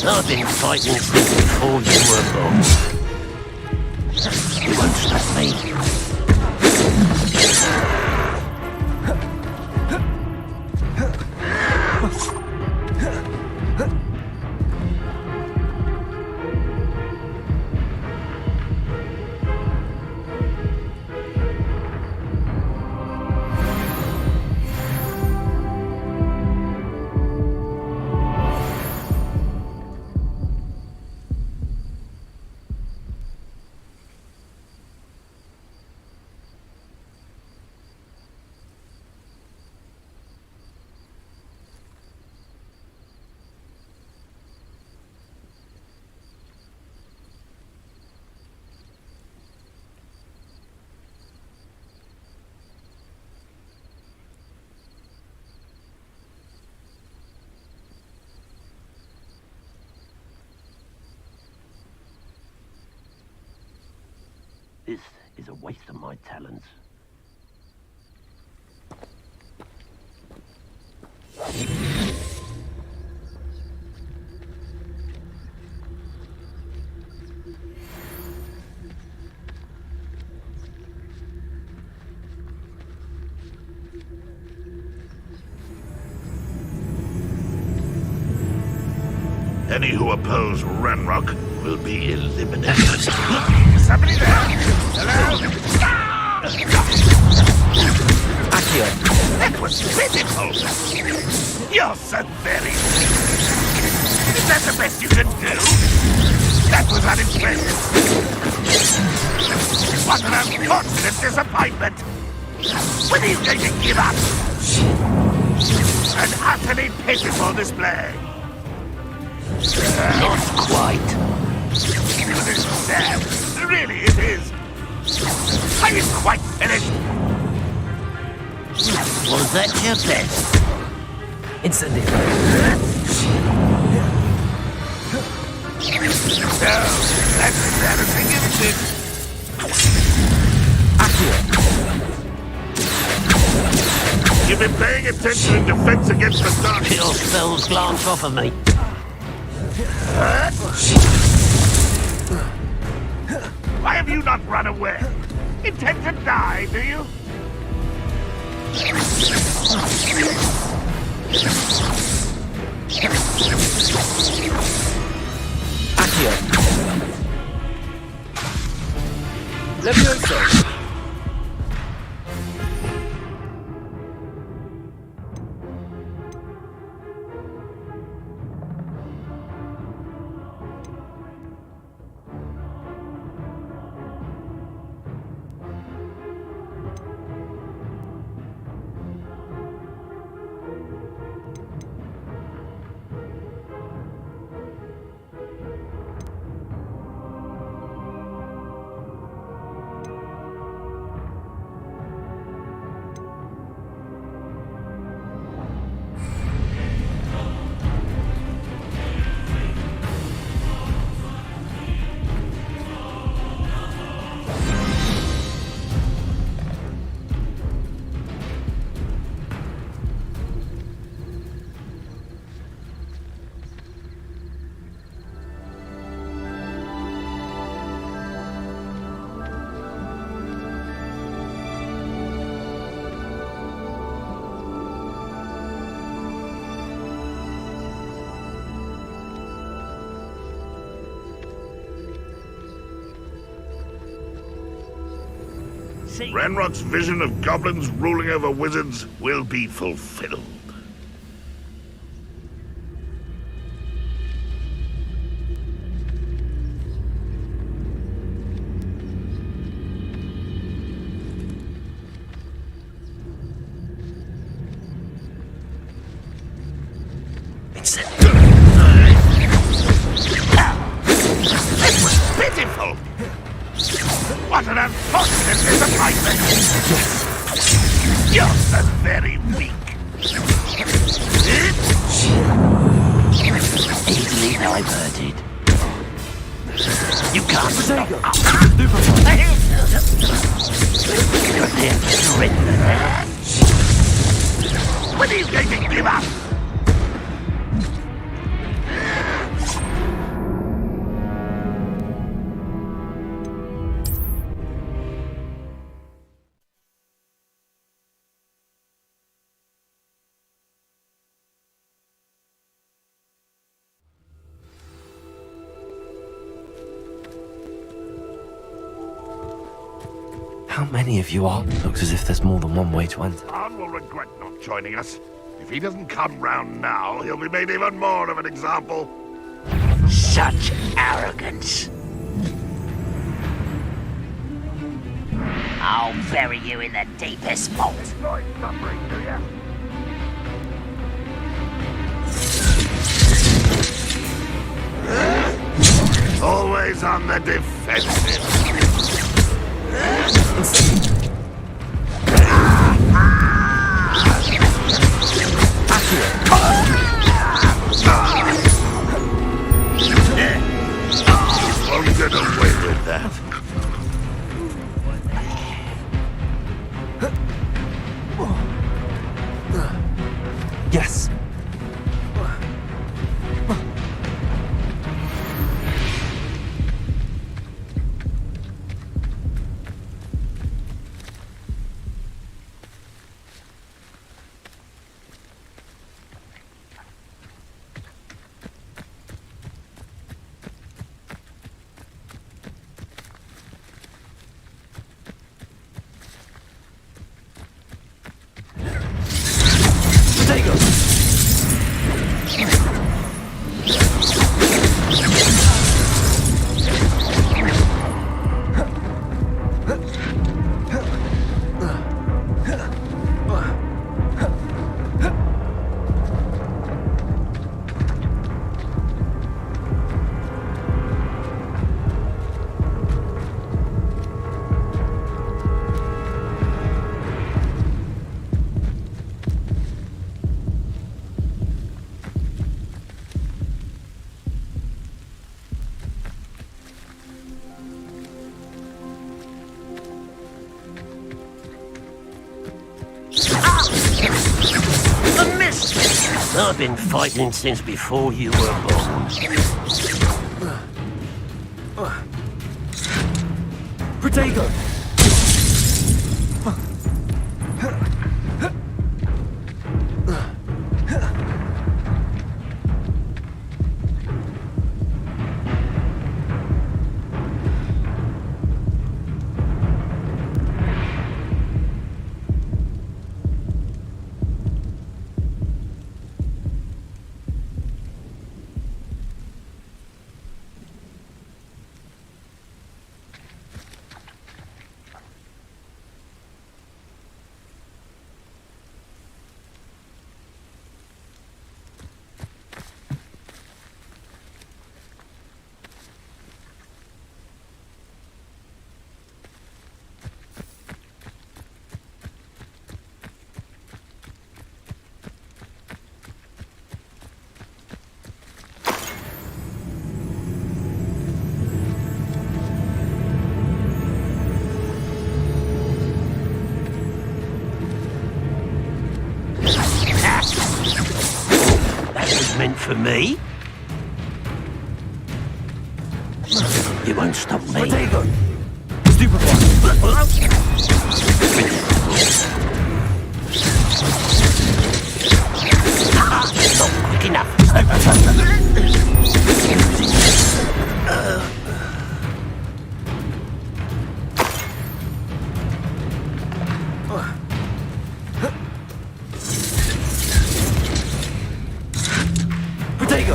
I've been fighting since before you were born. You won't stop me. This is a waste of my talents. Any who oppose Ranrock will be eliminated. Somebody there! Hello? Accio. That was pitiful! You're so very weak. Is that the best you can do? That was unimpressive. What an unfortunate disappointment! When are you going to give up? An utterly pitiful display. Not quite. It is sad. Really, it is. Are you quite finished? Was that your best? Incendio. No, that's embarrassing, isn't it? Accio. You've been paying attention in defense against the dark. Your spells glance off of me. Why have you not run away? Intend to die, do you? Accio. Levioso. Ranrock's vision of goblins ruling over wizards will be fulfilled. That was pitiful! What an unfortunate disappointment! You're so very weak. Easily diverted. You can't stop. Prepare to surrender. When are you going to give up? How many of you are? Looks as if there's more than one way to enter. Khan will regret not joining us. If he doesn't come round now, he'll be made even more of an example. Such arrogance. I'll bury you in the deepest vault. Enjoy suffering, do ya? Always on the defensive. Won't get away with that. Yes. I've been fighting since before you were born. Protego! Meant for me? You won't stop me. Protego! Stupefy! Not quick enough. Protego!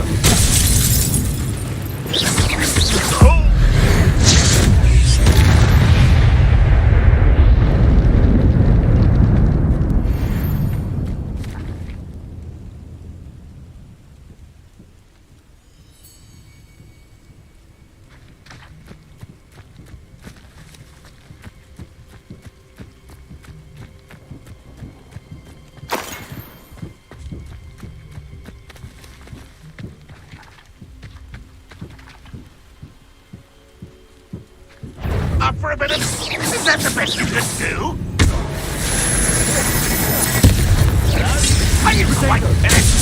Up for a bit of... Is that the best you can do? Are you quite finished?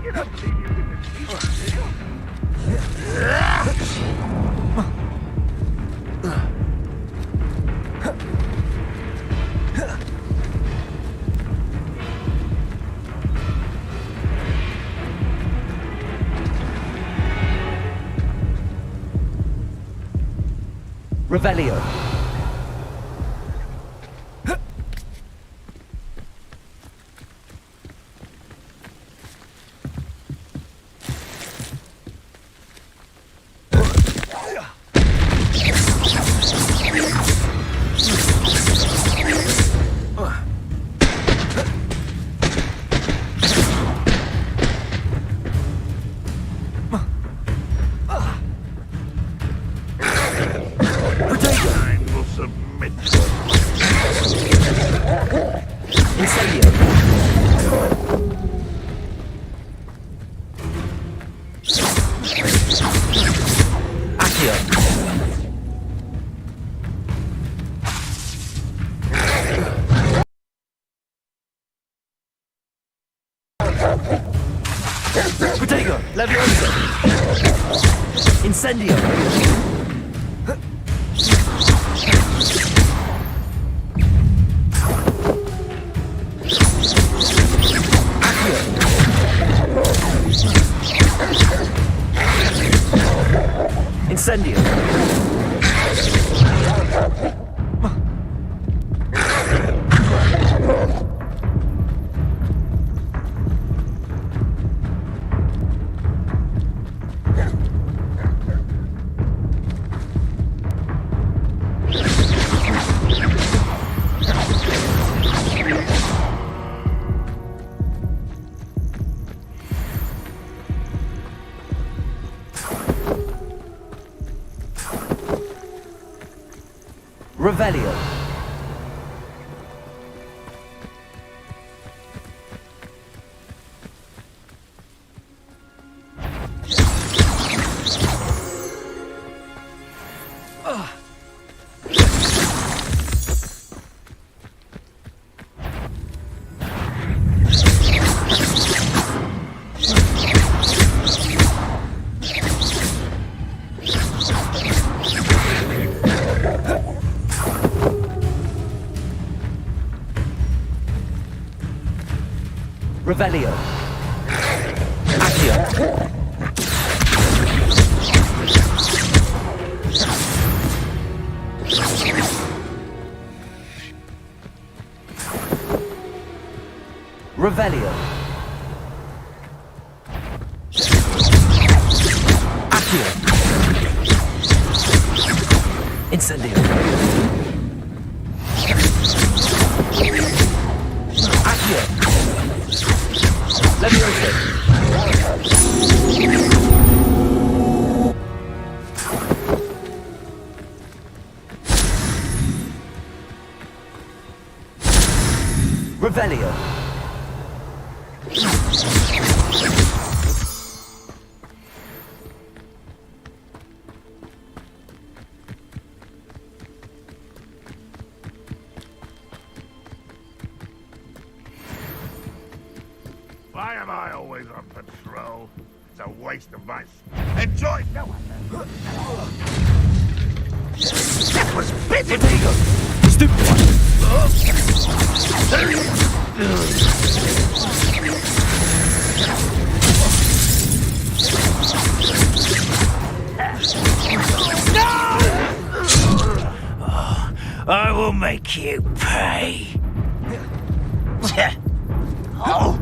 You don't believe you can defeat me, do Revelio. Protego! Leviosa! Incendio! Incendio! Revelio. Revelio. Accio. Revelio. Accio. Incendio. Accio. Levioso. Revelio. Why am I always on patrol? It's a waste of my... Enjoy! No one. That was pitiful! Stupid one. I will make you pay. Oh.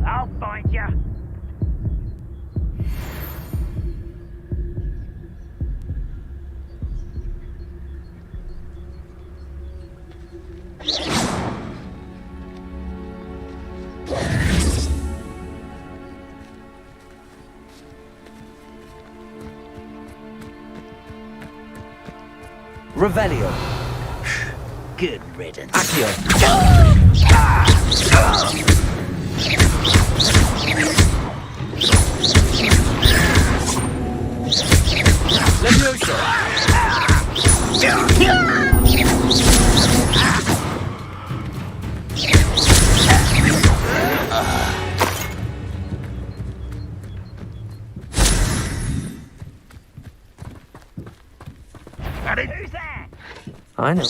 I'll find you. Revelio. Good riddance. Accio. Levioso. Who's there? I know.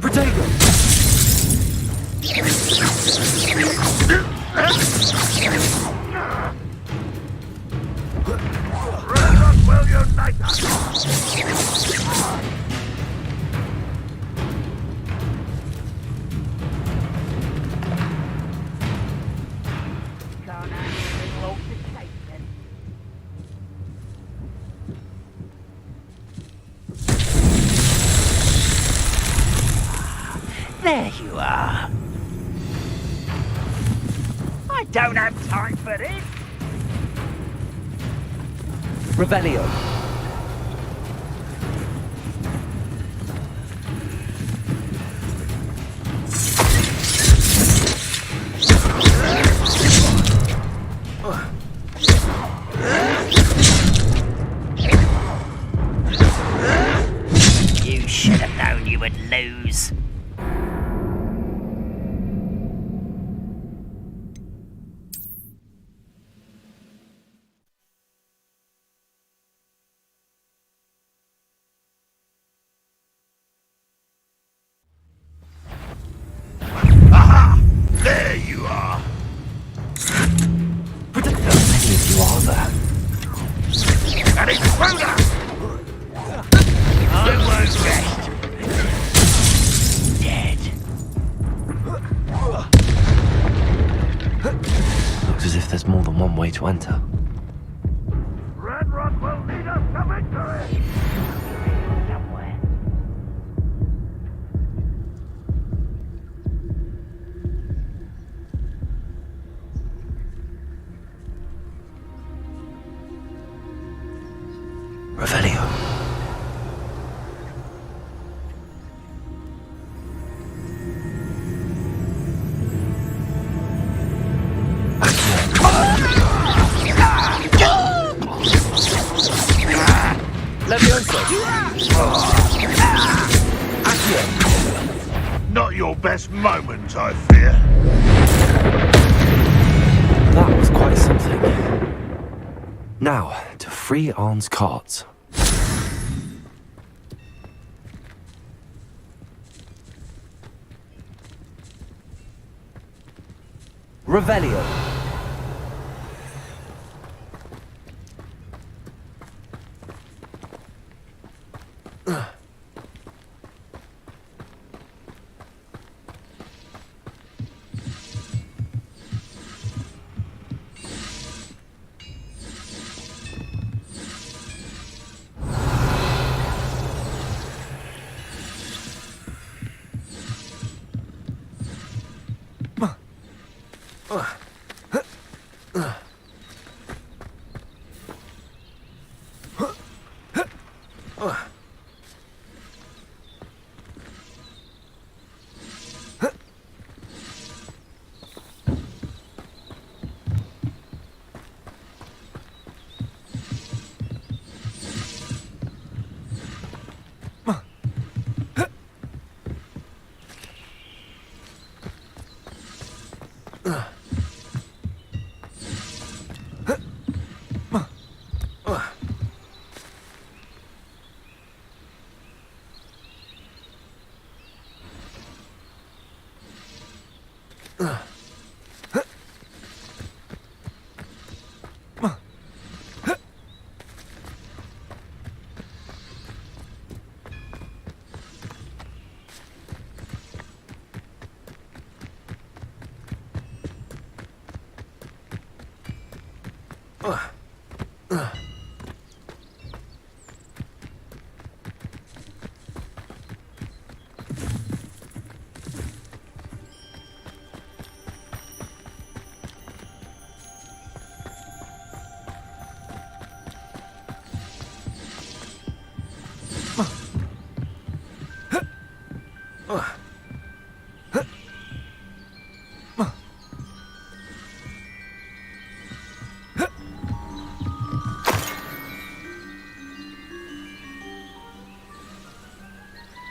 Protego. Will unite us. There you are. I don't have time for this. Revelio. You should have known you would lose. Aha! There you are. Many of you are there. An intruder! I won't rest. Dead. Looks as if there's more than one way to enter. Red Rock will lead us to victory! your best moment, I fear. That was quite something. Now, to free Arn's cards. Revelio.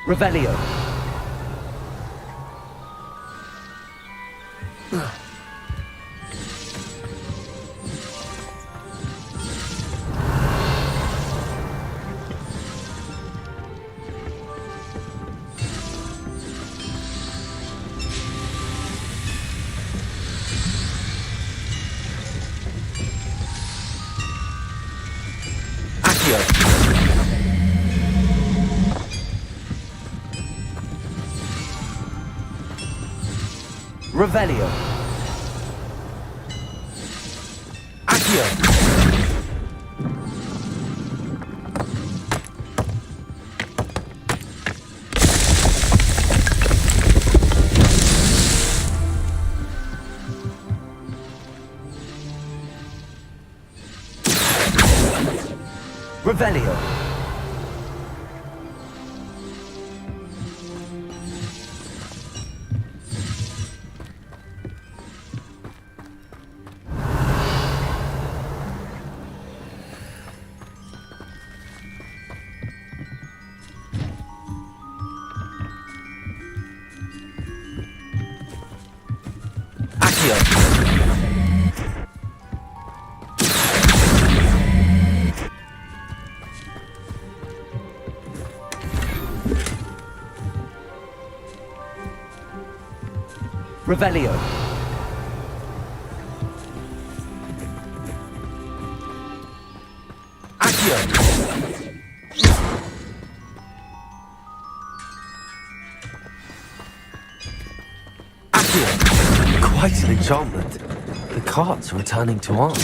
Revelio. Revelio. Accio. Revelio. Revelio. Accio. Accio. Quite an enchantment. The cards are returning to Arn.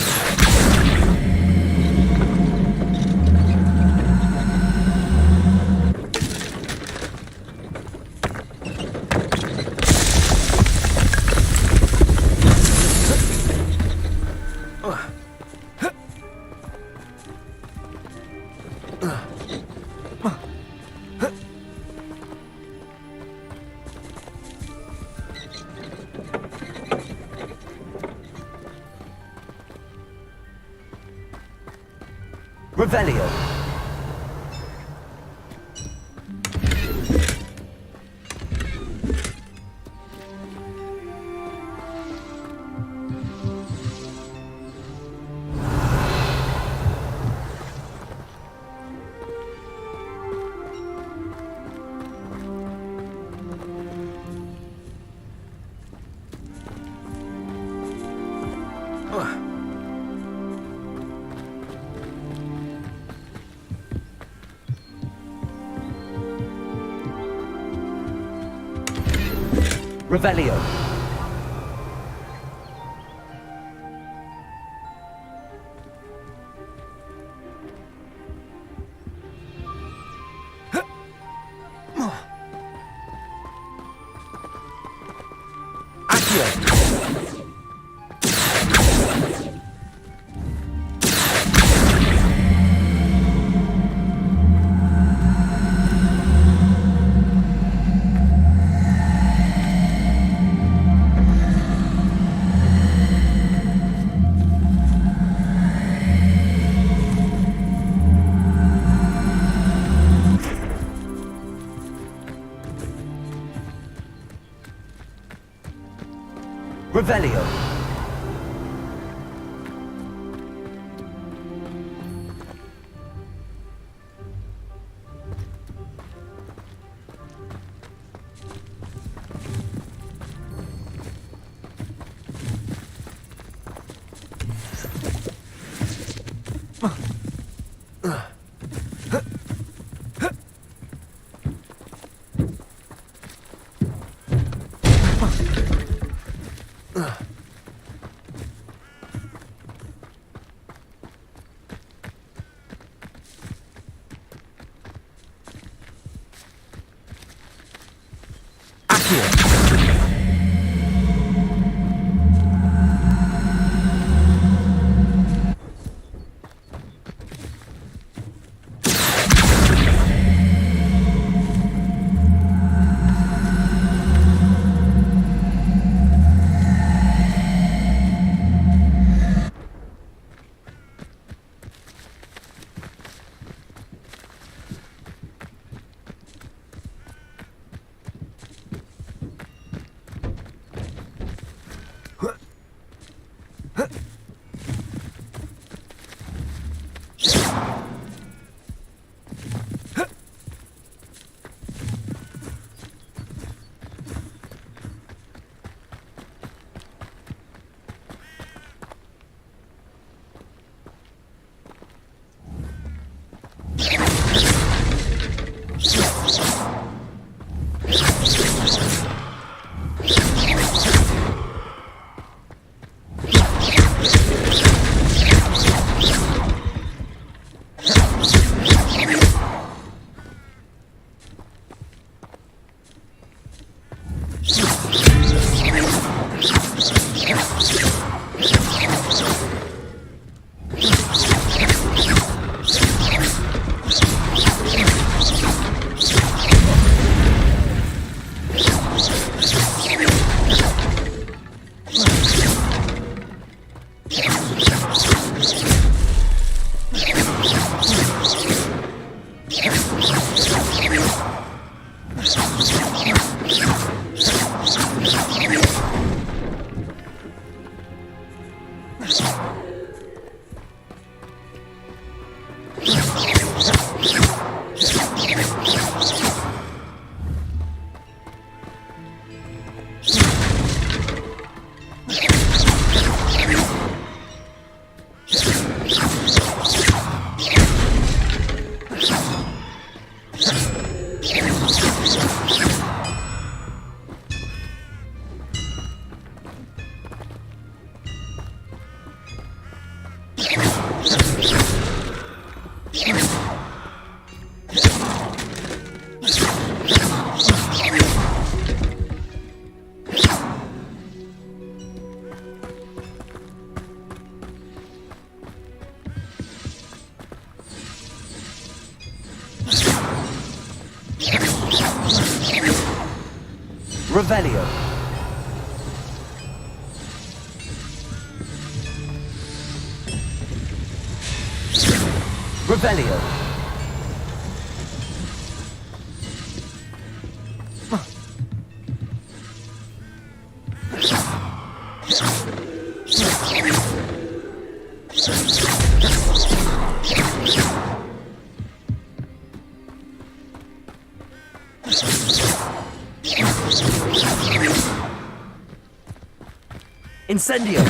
Revelio. Revelio. Revelio. Revelio. Revelio. Incendio!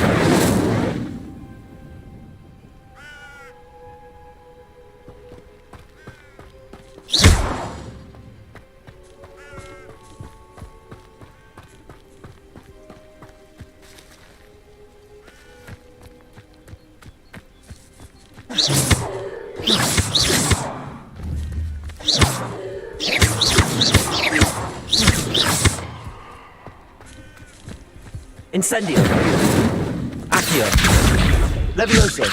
Incendio. Accio. Levioso.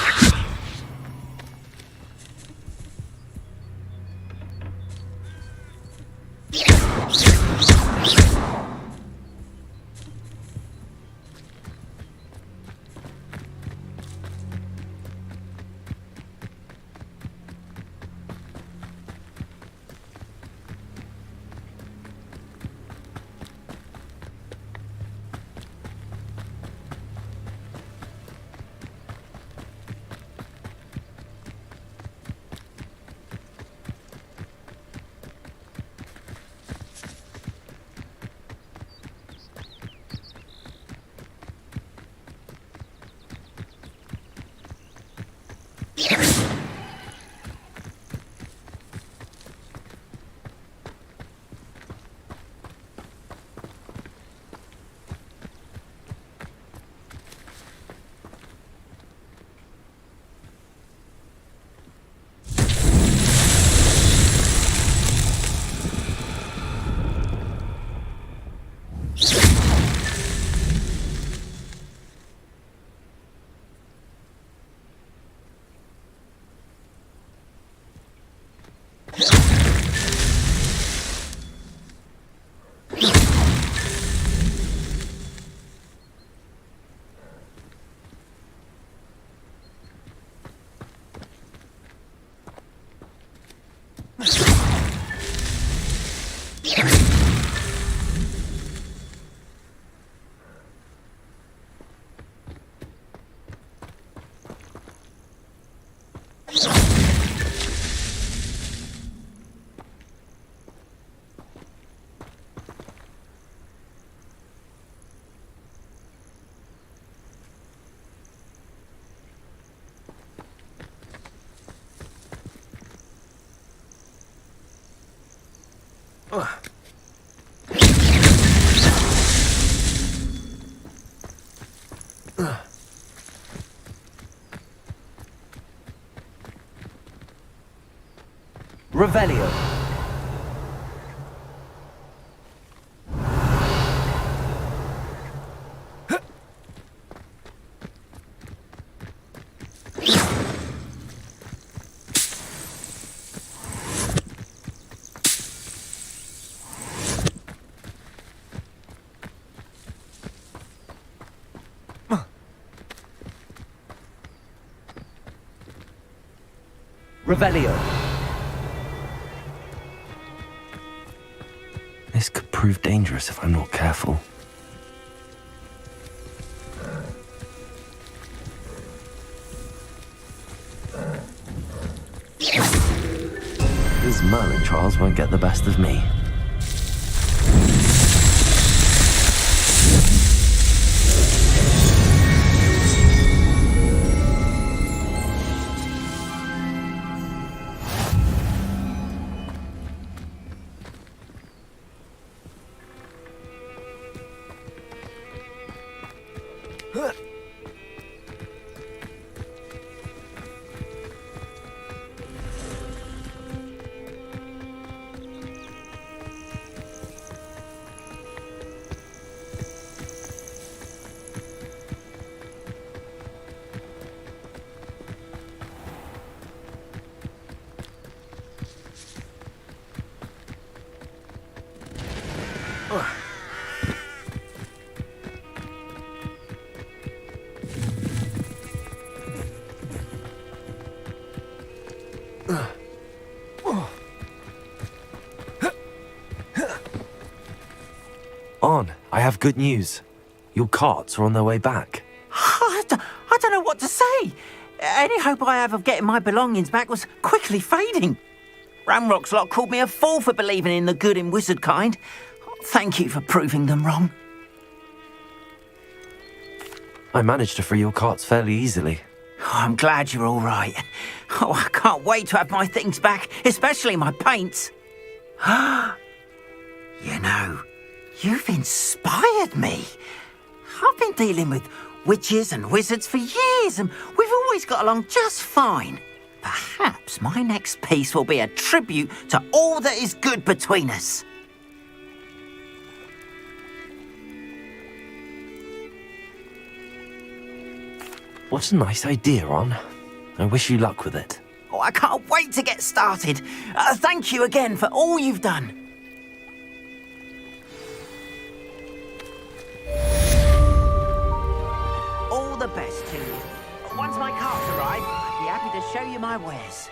Revelio. Revelio. This could prove dangerous if I'm not careful. These Merlin trials won't get the best of me. On, I have good news. Your carts are on their way back. I don't know what to say. Any hope I have of getting my belongings back was quickly fading. Ramrock's lot called me a fool for believing in the good in wizard kind. Thank you for proving them wrong. I managed to free your carts fairly easily. Oh, I'm glad you're all right. Oh, I can't wait to have my things back, especially my paints. You know, you've inspired me. I've been dealing with witches and wizards for years, and we've always got along just fine. Perhaps my next piece will be a tribute to all that is good between us. What a nice idea, Ron. I wish you luck with it. Oh, I can't wait to get started. Thank you again for all you've done. All the best to you. Once my carts arrive, I'd be happy to show you my wares.